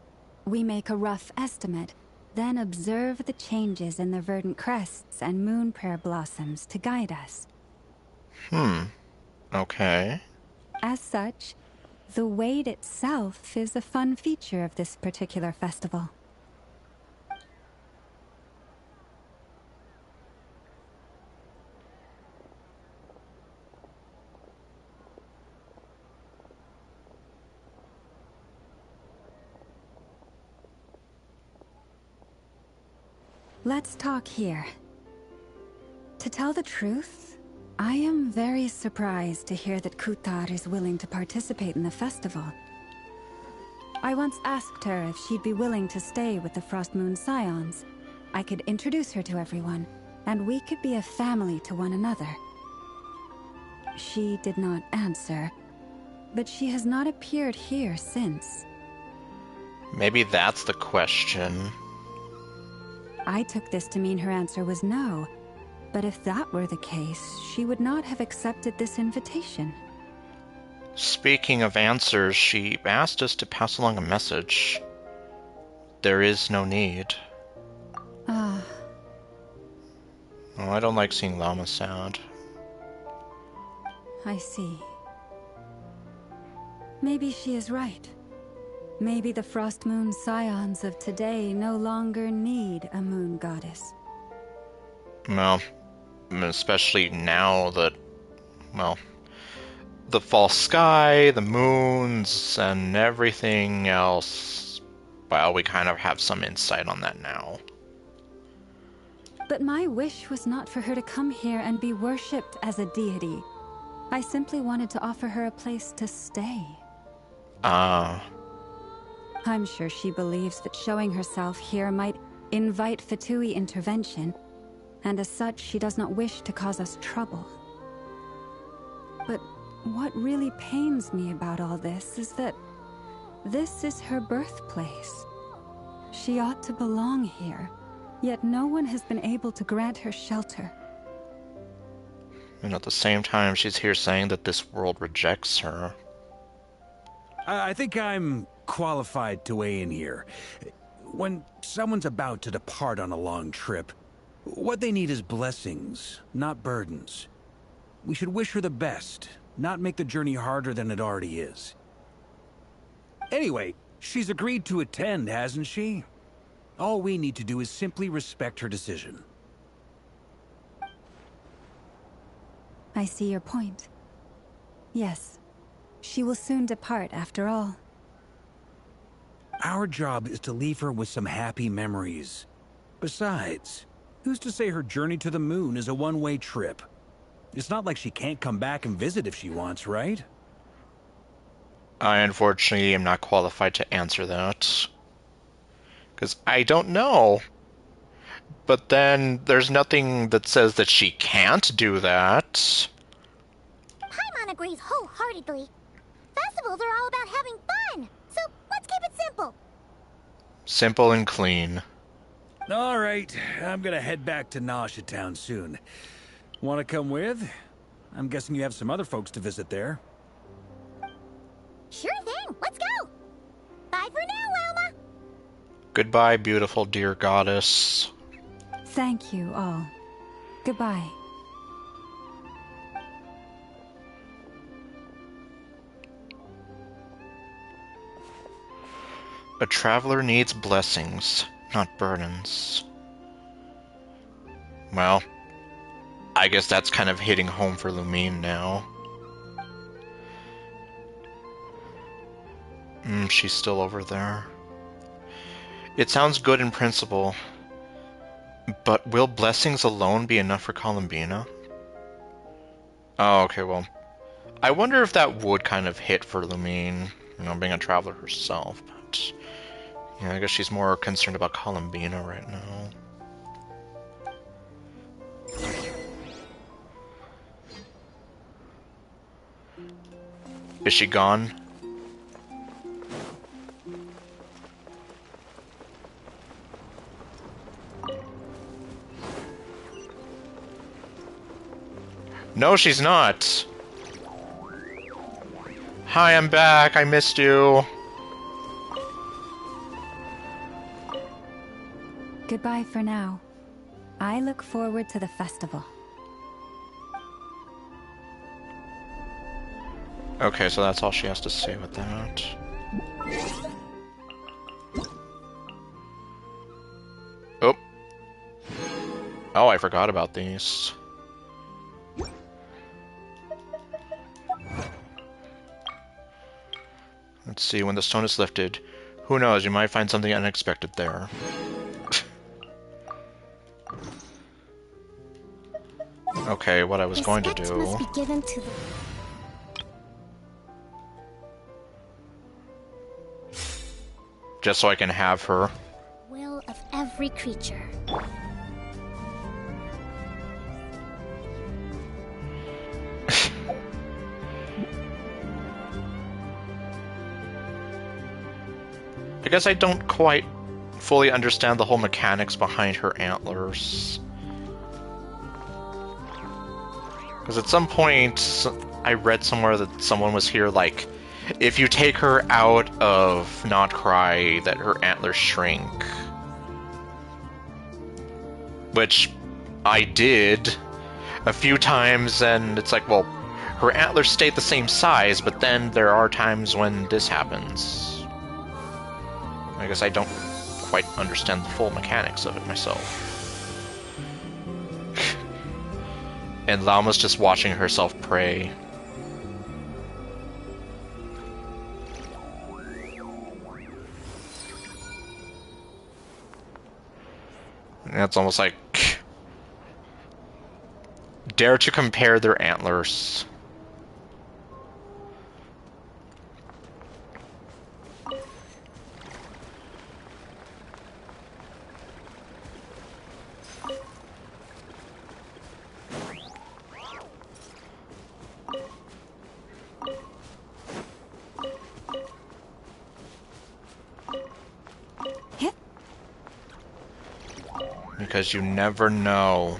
We make a rough estimate, then observe the changes in the verdant crests and Moon Prayer blossoms to guide us. Okay. As such, the wait itself is a fun feature of this particular festival. Let's talk here. To tell the truth, I am very surprised to hear that Kutar is willing to participate in the festival. I once asked her if she'd be willing to stay with the Frost Moon Scions. I could introduce her to everyone, and we could be a family to one another. She did not answer, but she has not appeared here since. Maybe that's the question. I took this to mean her answer was no. But if that were the case, she would not have accepted this invitation. Speaking of answers, she asked us to pass along a message. There is no need. Ah. Oh, I don't like seeing Llama sad. I see. Maybe she is right. Maybe the Frost Moon Scions of today no longer need a moon goddess. Well, especially now that, well, the false sky, the moons, and everything else, well, we kind of have some insight on that now. But my wish was not for her to come here and be worshipped as a deity. I simply wanted to offer her a place to stay. Ah. I'm sure she believes that showing herself here might invite Fatui intervention, and as such, she does not wish to cause us trouble. But what really pains me about all this is that this is her birthplace. She ought to belong here, yet no one has been able to grant her shelter. And at the same time, she's here saying that this world rejects her. I think I'm qualified to weigh in here. When someone's about to depart on a long trip, what they need is blessings, not burdens. We should wish her the best, not make the journey harder than it already is. Anyway, she's agreed to attend, hasn't she? All we need to do is simply respect her decision. I see your point. Yes, she will soon depart after all. Our job is to leave her with some happy memories. Besides, who's to say her journey to the moon is a one-way trip? It's not like she can't come back and visit if she wants, right? I unfortunately am not qualified to answer that. Because I don't know. But then there's nothing that says that she can't do that. Paimon agrees wholeheartedly. Festivals are all about having fun, so let's keep it simple. Simple and clean. All right, I'm gonna head back to Nasha Town soon. Want to come with? I'm guessing you have some other folks to visit there. Sure thing, let's go. Bye for now, Wilma. Goodbye, beautiful dear goddess. Thank you all. Goodbye. A traveler needs blessings, not burdens. Well, I guess that's kind of hitting home for Lumine now. She's still over there. It sounds good in principle, but will blessings alone be enough for Columbina? Oh, okay, well, I wonder if that would kind of hit for Lumine, you know, being a traveler herself, but yeah, I guess she's more concerned about Columbina right now. Is she gone? No, she's not. Hi, I'm back. I missed you. Goodbye for now. I look forward to the festival. Okay, so that's all she has to say with that. Oh. Oh, I forgot about these. Let's see, when the stone is lifted, who knows, you might find something unexpected there. Okay, what I was going to do... must be given to the... just so I can have her. will of every creature. I guess I don't quite fully understand the whole mechanics behind her antlers. Because at some point, I read somewhere that someone was here, like, if you take her out of Not Cry, that her antlers shrink. Which I did a few times, and it's like, well, her antlers stay the same size, but then there are times when this happens. I guess I don't quite understand the full mechanics of it myself. And Llama's just watching herself pray. And it's almost like... dare to compare their antlers. Because you never know.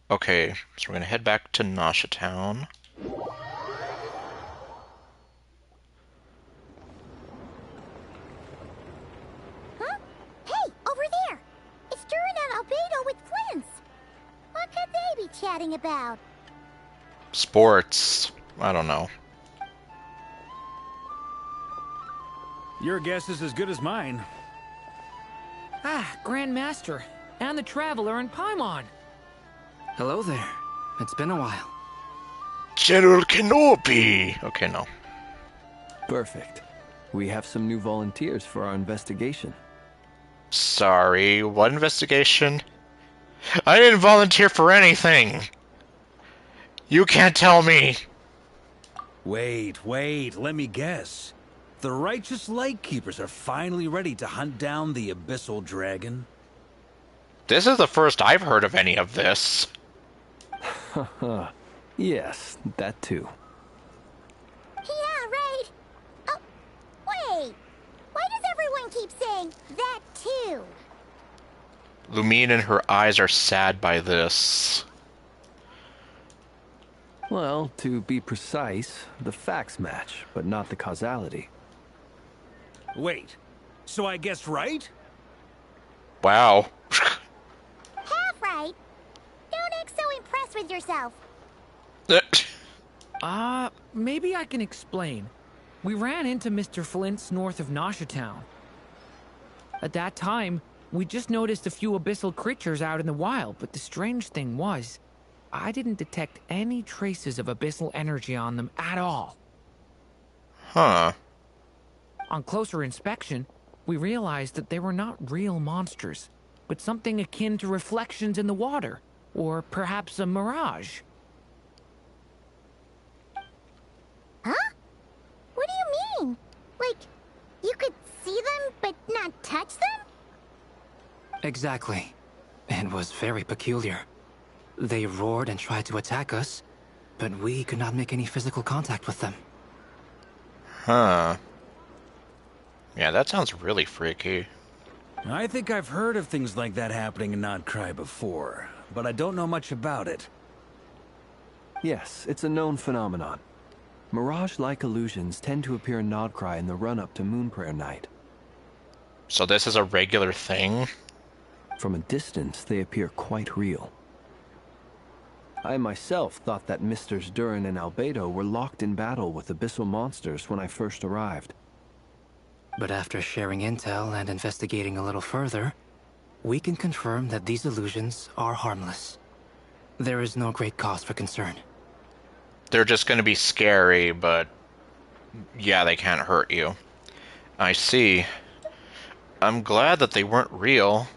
Okay, so we're gonna head back to Nasha Town. Huh? Hey, over there! It's Durin and Albedo with Flints! What could they be chatting about? Sports. I don't know. Your guess is as good as mine. Ah, Grand Master, and the Traveler in Paimon. Hello there. It's been a while. General Kenobi! Okay, no. Perfect. We have some new volunteers for our investigation. Sorry, what investigation? I didn't volunteer for anything! You can't tell me! Wait, let me guess. The righteous Lightkeepers are finally ready to hunt down the Abyssal Dragon? This is the first I've heard of any of this. Yes, that too. Yeah, right! Oh, wait! Why does everyone keep saying that too? Lumine and her eyes are sad by this. Well, to be precise, the facts match, but not the causality. Wait, so I guessed right? Wow. Half right! Don't act so impressed with yourself. Maybe I can explain. We ran into Mr. Flint's north of Nasha Town. At that time, we just noticed a few abyssal creatures out in the wild, but the strange thing was, I didn't detect any traces of abyssal energy on them at all. Huh. On closer inspection, we realized that they were not real monsters, but something akin to reflections in the water, or perhaps a mirage. Huh? What do you mean? Like, you could see them but not touch them? Exactly. It was very peculiar. They roared and tried to attack us, but we could not make any physical contact with them. Huh. Yeah, that sounds really freaky. I think I've heard of things like that happening in Not Cry before, but I don't know much about it. Yes, it's a known phenomenon. Mirage-like illusions tend to appear in Nodcry in the run-up to Moonprayer Night. So this is a regular thing? From a distance, they appear quite real. I myself thought that Misters Durin and Albedo were locked in battle with abyssal monsters when I first arrived. But after sharing intel and investigating a little further, we can confirm that these illusions are harmless. There is no great cause for concern. They're just gonna be scary, but... yeah, they can't hurt you. I see. I'm glad that they weren't real.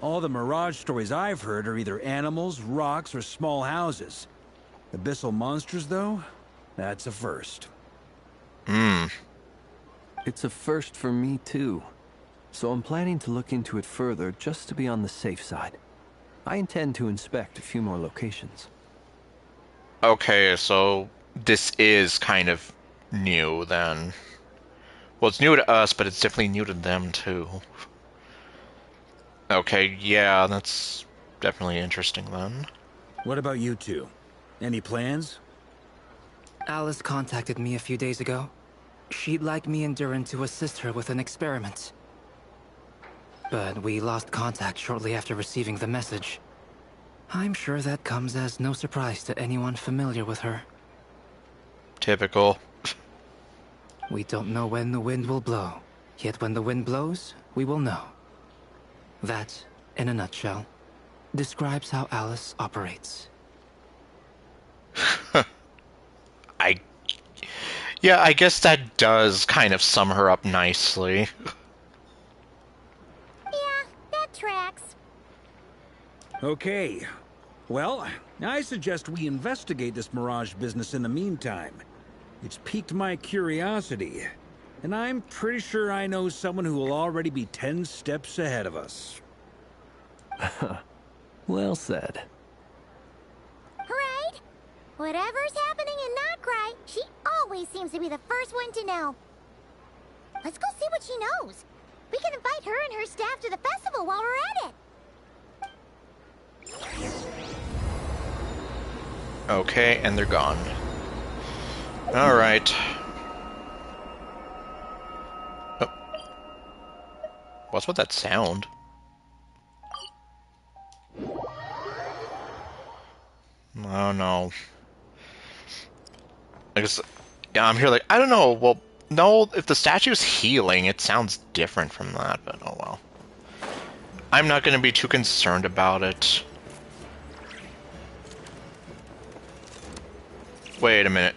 All the Mirage stories I've heard are either animals, rocks, or small houses. Abyssal monsters, though? That's a first. It's a first for me, too. So I'm planning to look into it further just to be on the safe side. I intend to inspect a few more locations. Okay, so this is kind of new, then. Well, it's new to us, but it's definitely new to them, too. Okay, yeah, that's definitely interesting then. What about you two? Any plans? Alice contacted me a few days ago. She'd like me and Durin to assist her with an experiment. But we lost contact shortly after receiving the message. I'm sure that comes as no surprise to anyone familiar with her. Typical. We don't know when the wind will blow, yet when the wind blows, we will know. That, in a nutshell, describes how Alice operates. I Yeah, I guess that does kind of sum her up nicely. Yeah, that tracks. Okay. Well, I suggest we investigate this Mirage business in the meantime. It's piqued my curiosity, and I'm pretty sure I know someone who will already be 10 steps ahead of us. Well said. Right? Whatever's happening in Notcry, she always seems to be the first one to know. Let's go see what she knows. We can invite her and her staff to the festival while we're at it. Okay, and they're gone. Alright. Oh. What's with that sound? Oh no. I guess, yeah, I'm here like, I don't know, well, no, if the statue's healing, it sounds different from that, but oh well. I'm not gonna be too concerned about it. Wait a minute.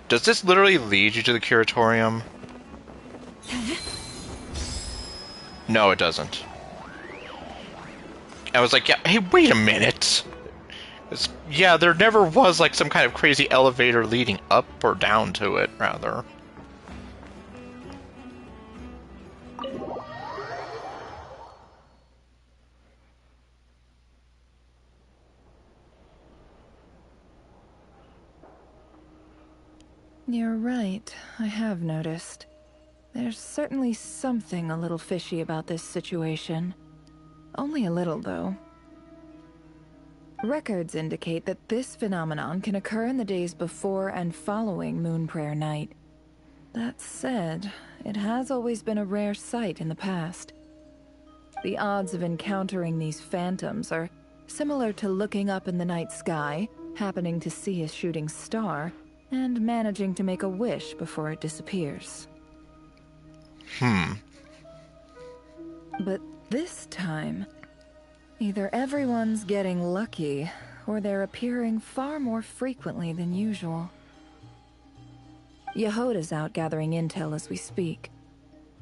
Does this literally lead you to the curatorium? No, it doesn't. I was like, yeah, hey, wait a minute. Yeah, there never was like some kind of crazy elevator leading up or down to it, rather. You're right, I have noticed. There's certainly something a little fishy about this situation. Only a little, though. Records indicate that this phenomenon can occur in the days before and following Moon Prayer Night. That said, it has always been a rare sight in the past. The odds of encountering these phantoms are similar to looking up in the night sky, happening to see a shooting star, and managing to make a wish before it disappears. But this time, either everyone's getting lucky, or they're appearing far more frequently than usual. Yehoda's out gathering intel as we speak.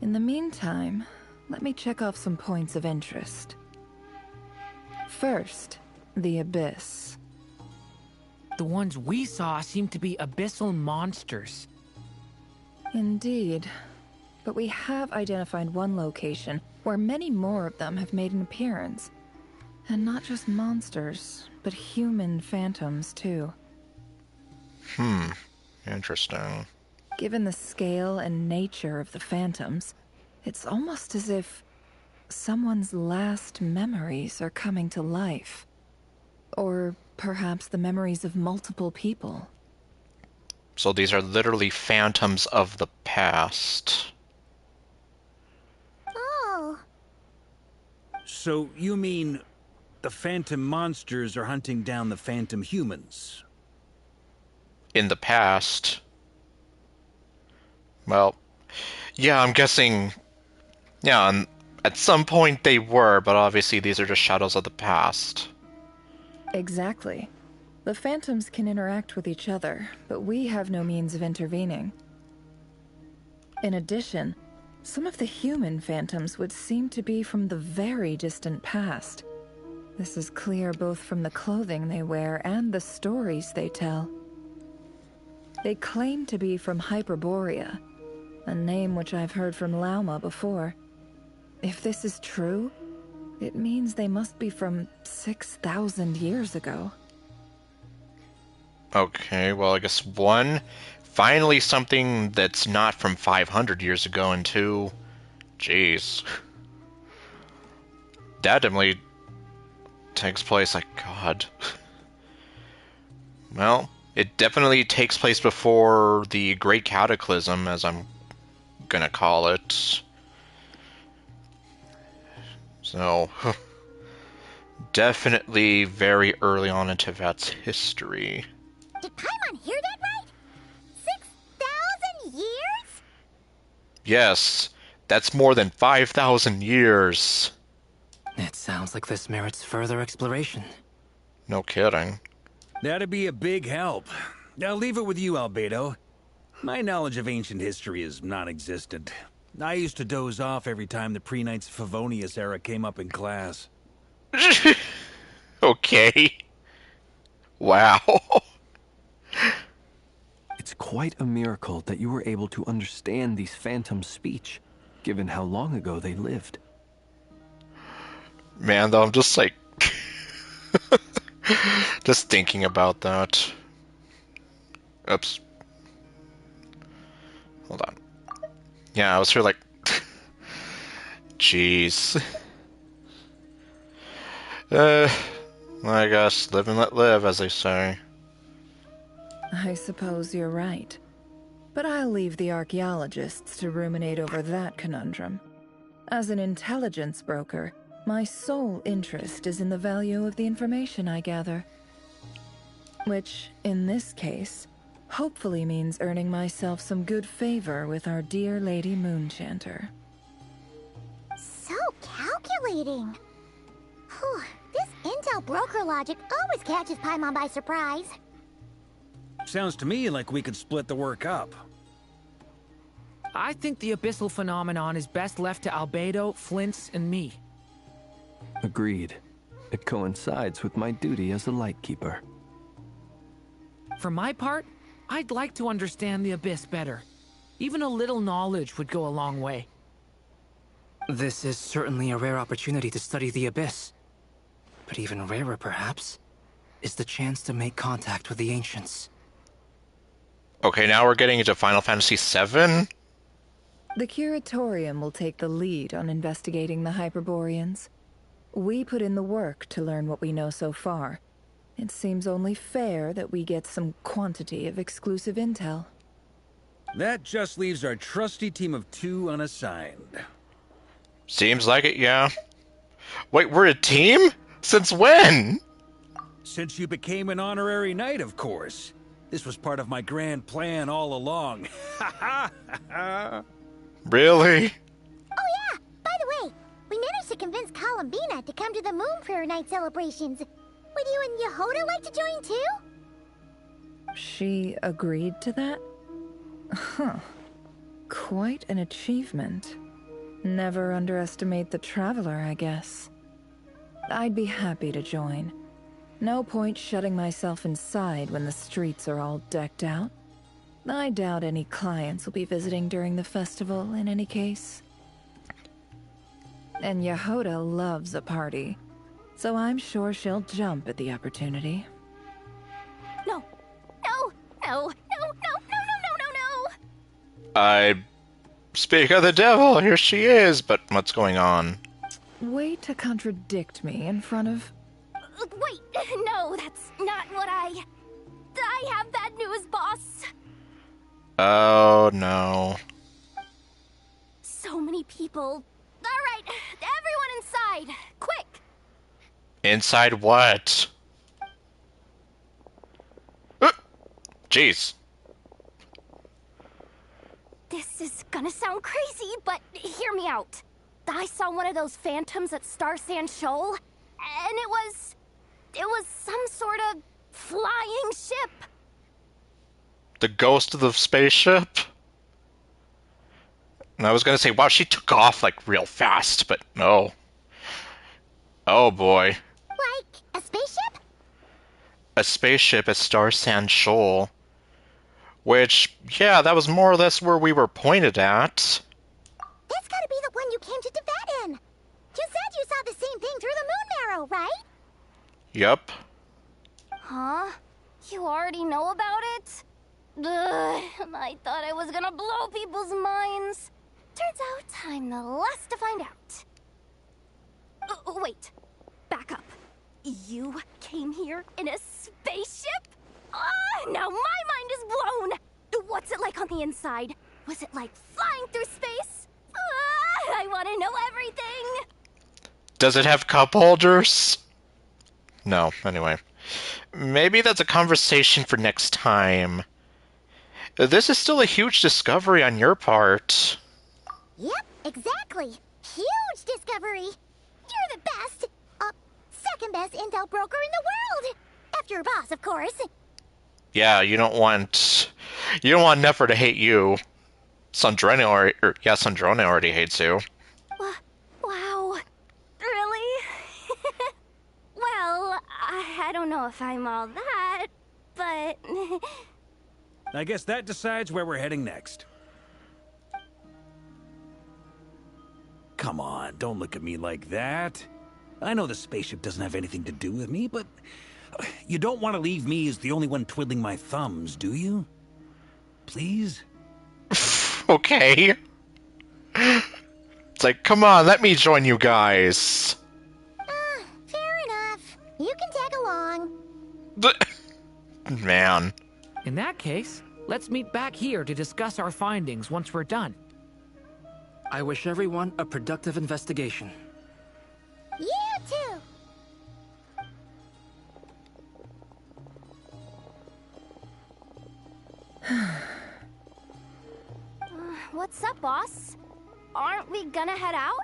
In the meantime, let me check off some points of interest. First, the Abyss. The ones we saw seem to be abyssal monsters. Indeed. But we have identified one location where many more of them have made an appearance. And not just monsters, but human phantoms, too. Interesting. Given the scale and nature of the phantoms, it's almost as if someone's last memories are coming to life. Or perhaps the memories of multiple people. So these are literally phantoms of the past. Oh, So you mean the phantom monsters are hunting down the phantom humans? In the past. Well, yeah, I'm guessing. Yeah, at some point they were, but obviously these are just shadows of the past. Exactly. The phantoms can interact with each other, but we have no means of intervening. In addition, some of the human phantoms would seem to be from the very distant past. This is clear both from the clothing they wear and the stories they tell. They claim to be from Hyperborea, a name which I've heard from Lauma before. If this is true, it means they must be from 6,000 years ago. Okay, well, I guess one Finally something that's not from 500 years ago, and two, jeez. That definitely takes place, like, God. Well, it definitely takes place before the Great Cataclysm, as I'm gonna call it. So, definitely very early on in Teyvat's history. Did Paimon hear that right? 6,000 years? Yes, that's more than 5,000 years. It sounds like this merits further exploration. No kidding. That'd be a big help. I'll leave it with you, Albedo. My knowledge of ancient history is non-existent. I used to doze off every time the pre-Knights of Favonius era came up in class. Okay. Wow. It's quite a miracle that you were able to understand these phantoms' speech, given how long ago they lived. Man, though, I'm just like... just thinking about that. Oops. Hold on. Yeah, I was here like... Jeez. I guess live and let live, as they say. I suppose you're right. But I'll leave the archaeologists to ruminate over that conundrum. As an intelligence broker, my sole interest is in the value of the information I gather. Which, in this case, hopefully means earning myself some good favor with our dear Lady Moonchanter. So calculating. Whew, this intel broker logic always catches Paimon by surprise. Sounds to me like we could split the work up. I think the abyssal phenomenon is best left to Albedo, Flints, and me. Agreed. It coincides with my duty as a lightkeeper. For my part, I'd like to understand the abyss better. Even a little knowledge would go a long way. This is certainly a rare opportunity to study the abyss. But even rarer, perhaps, is the chance to make contact with the ancients. Okay, now we're getting into Final Fantasy VII? The Curatorium will take the lead on investigating the Hyperboreans. We put in the work to learn what we know so far. It seems only fair that we get some quantity of exclusive intel. That just leaves our trusty team of 2 unassigned. Seems like it, yeah. Wait, we're a team? Since when? Since you became an honorary knight, of course. This was part of my grand plan all along. Ha ha ha! Really? Oh yeah, by the way, we managed to convince Columbina to come to the Moon Prayer Night celebrations. Would you and Yehoda like to join too? She agreed to that? Huh. Quite an achievement. Never underestimate the traveler, I guess. I'd be happy to join. No point shutting myself inside when the streets are all decked out. I doubt any clients will be visiting during the festival in any case. And Yehoda loves a party, so I'm sure she'll jump at the opportunity. No, no, no, no, no, no, no, no, no, no! I speak of the devil, here she is, but what's going on? Way to contradict me in front of... Wait, no, that's not what I have bad news, boss. Oh, no. So many people. All right, everyone inside, quick. Inside what? Jeez. This is gonna sound crazy, but hear me out. I saw one of those phantoms at Star Sand Shoal, and it was some sort of flying ship. The ghost of the spaceship? And I was gonna say, wow, she took off like real fast, but no. Oh boy. Like a spaceship? A spaceship at Star Sand Shoal. Which, yeah, that was more or less where we were pointed at. That's gotta be the one you came to Teyvat in. You said you saw the same thing through the moon marrow, right? Yup. Huh? You already know about it? I thought I was gonna blow people's minds. Turns out I'm the last to find out. Wait. Back up. You came here in a spaceship? Now my mind is blown! What's it like on the inside? Was it like flying through space? I want to know everything! Does it have cup holders? No, anyway. Maybe that's a conversation for next time. This is still a huge discovery on your part. Yep, exactly. Huge discovery. You're the best. Second best intel broker in the world. After your boss, of course. Yeah, you don't want Nefer to hate you. Sandrone already hates you. Wow. Really? Well, I don't know if I'm all that, but... I guess that decides where we're heading next. Come on, don't look at me like that. I know the spaceship doesn't have anything to do with me, but you don't want to leave me as the only one twiddling my thumbs, do you? Please? Okay. It's like, come on, let me join you guys. Fair enough. You can tag along. Man. In that case, let's meet back here to discuss our findings once we're done. I wish everyone a productive investigation. You too. What's up, boss? Aren't we gonna head out?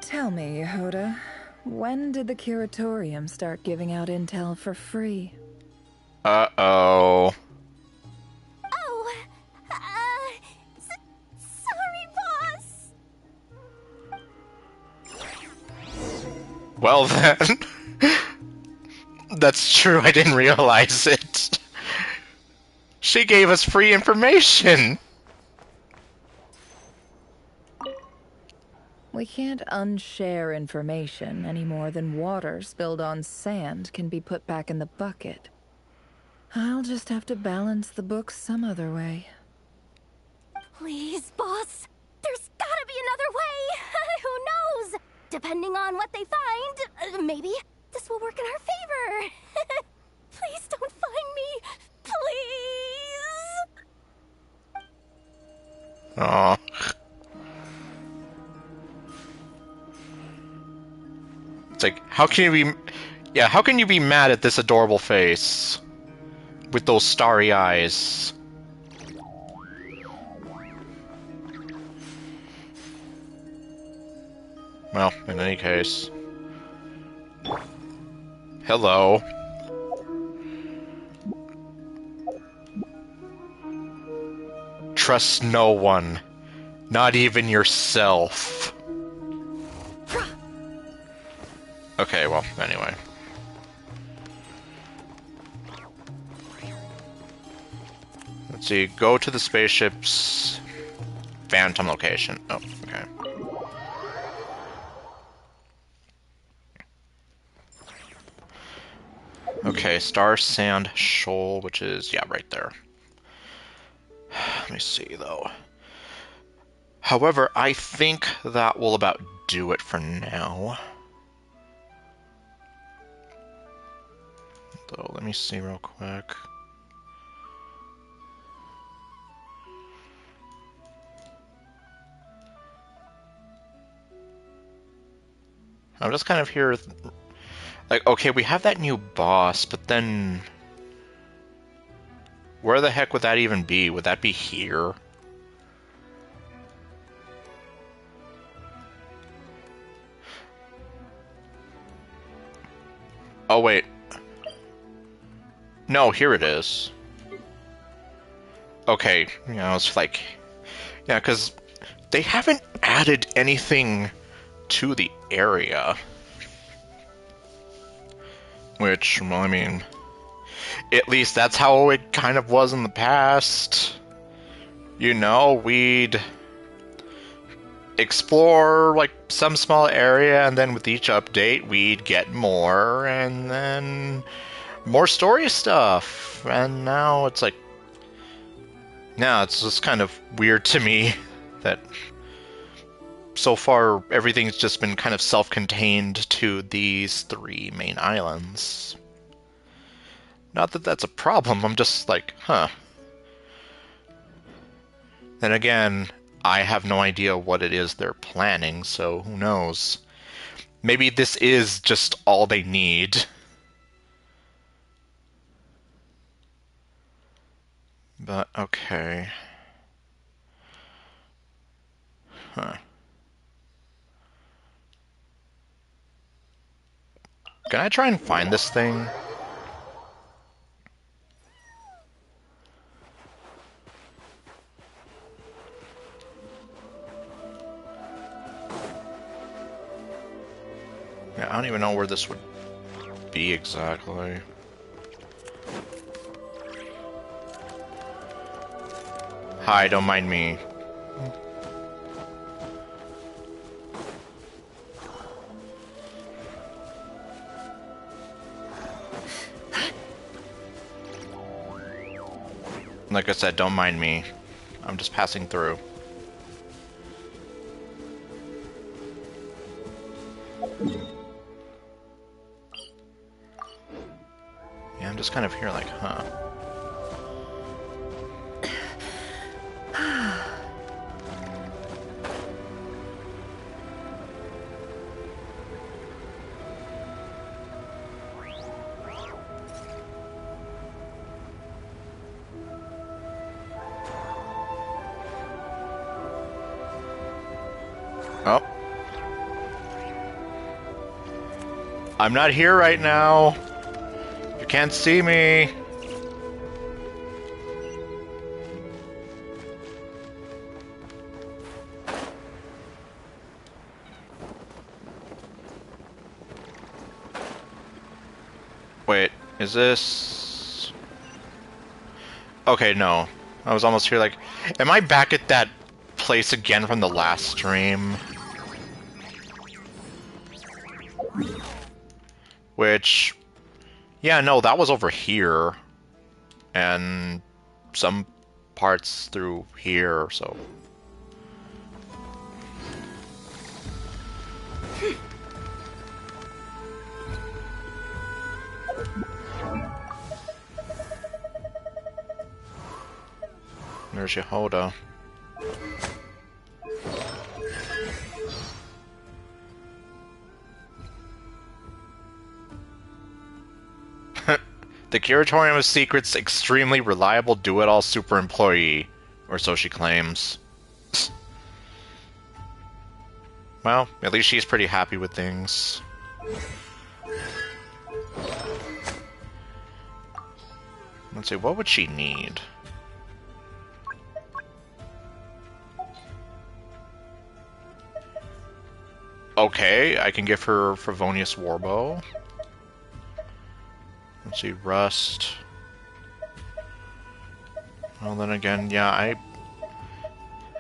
Tell me, Yehoda, when did the Curatorium start giving out intel for free? Uh-oh. Oh, sorry, boss. Well then. That's true, I didn't realize it. She gave us free information. We can't unshare information any more than water spilled on sand can be put back in the bucket. I'll just have to balance the books some other way. Please, boss. There's gotta be another way. Who knows? Depending on what they find, maybe this will work in our favor. Please don't find me. Please. Aw. It's like, how can you be mad at this adorable face? With those starry eyes. Well, in any case. Hello. Trust no one. Not even yourself. Okay, well, anyway. Let's see, go to the spaceship's phantom location. Oh, okay. Okay, Star Sand Shoal, which is, yeah, right there. Let me see, though. However, I think that will about do it for now. Though, let me see real quick. I'm just kind of here, like, okay, we have that new boss, but then where the heck would that even be? Would that be here? Oh, wait. No, here it is. Okay, you know, it's like, yeah, because they haven't added anything to the area. Which, well, I mean, at least that's how it kind of was in the past. You know, we'd explore, like, some small area, and then with each update, we'd get more, and then more story stuff. And now it's like, Now it's just kind of weird to me that so far everything's just been kind of self-contained to these 3 main islands. Not that that's a problem, I'm just like, huh. Then again, I have no idea what it is they're planning, so who knows. Maybe this is just all they need. But, okay. Huh. Can I try and find this thing? Yeah, I don't even know where this would be exactly. Hi, don't mind me. Like I said, don't mind me. I'm just passing through. Yeah, I'm just kind of here like, huh. Oh. I'm not here right now. You can't see me. Wait, is this... Okay, no. I was almost here like... Am I back at that place again from the last stream? Which... Yeah, no, that was over here. And some parts through here, so... There's Yehoda. The Curatorium of Secrets' extremely reliable do-it-all super employee, or so she claims. Well, at least she's pretty happy with things. Let's see, what would she need? Okay, I can give her Favonius Warbow. Let's see, Rust. Well, then again, yeah,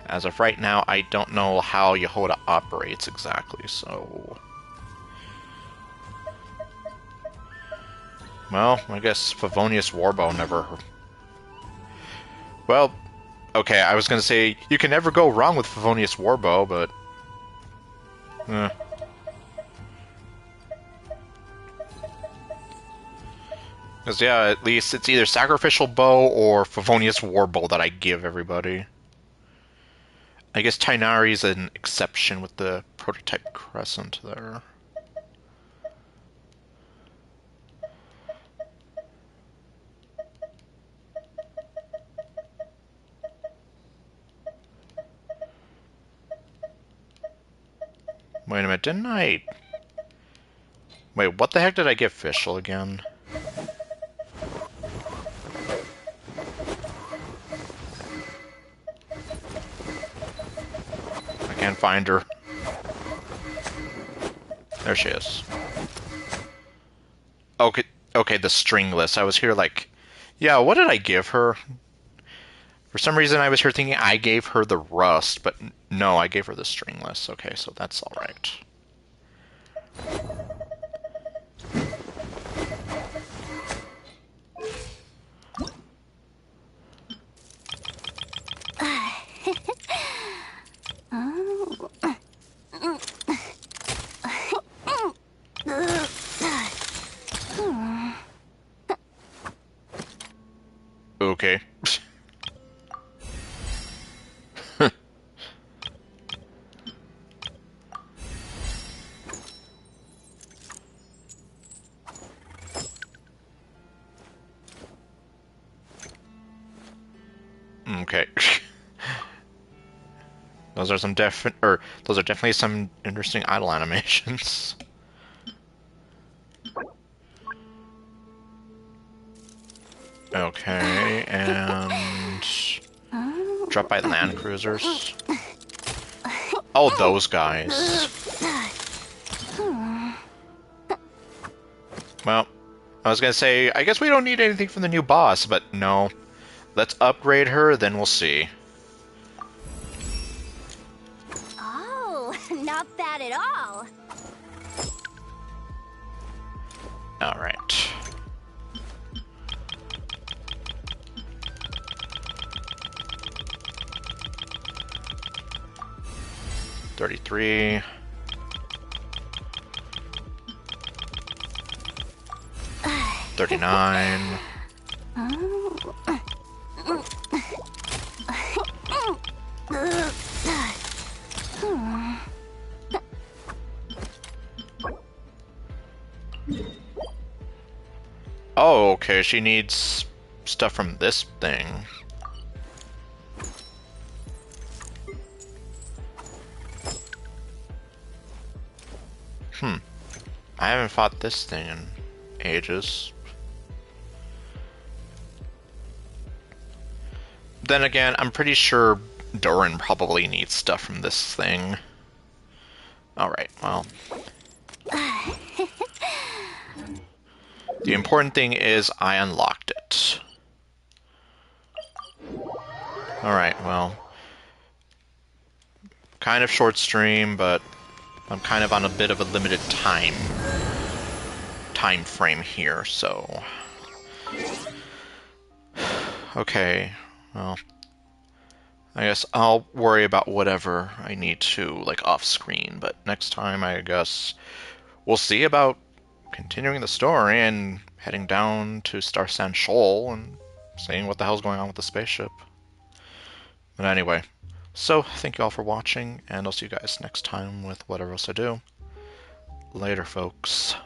as of right now, I don't know how Yehoda operates exactly, so... Well, I guess Favonius Warbow never... Well, okay, I was gonna say, you can never go wrong with Favonius Warbow, but... Because, yeah, at least it's either Sacrificial Bow or Favonius Warbow that I give everybody. I guess Tainari's an exception with the prototype crescent there. Wait a minute, didn't I... Wait, what the heck did I give Fischl again? I can't find her. There she is. Okay, okay, the stringless. I was here like... Yeah, what did I give her? For some reason I was here thinking I gave her the rust, but no, I gave her the stringless. Okay, so that's alright. okay. Okay. Those are those are definitely some interesting idle animations. Okay, and drop by land cruisers. Oh, those guys. Well, I was gonna say, I guess we don't need anything from the new boss, but no. Let's upgrade her, then we'll see. Oh, not bad at all. Alright. $33. $39. Oh, okay, she needs stuff from this thing. I haven't fought this thing in ages. Then again, I'm pretty sure Durin probably needs stuff from this thing. Alright, well. The important thing is I unlocked it. Alright, well. Kind of short stream, but I'm kind of on a bit of a limited time frame here, so... Okay, well... I guess I'll worry about whatever I need to, like, off-screen, but next time, I guess, we'll see about continuing the story and heading down to Star Sand Shoal and seeing what the hell's going on with the spaceship. But anyway, so thank you all for watching, and I'll see you guys next time with whatever else I do. Later, folks.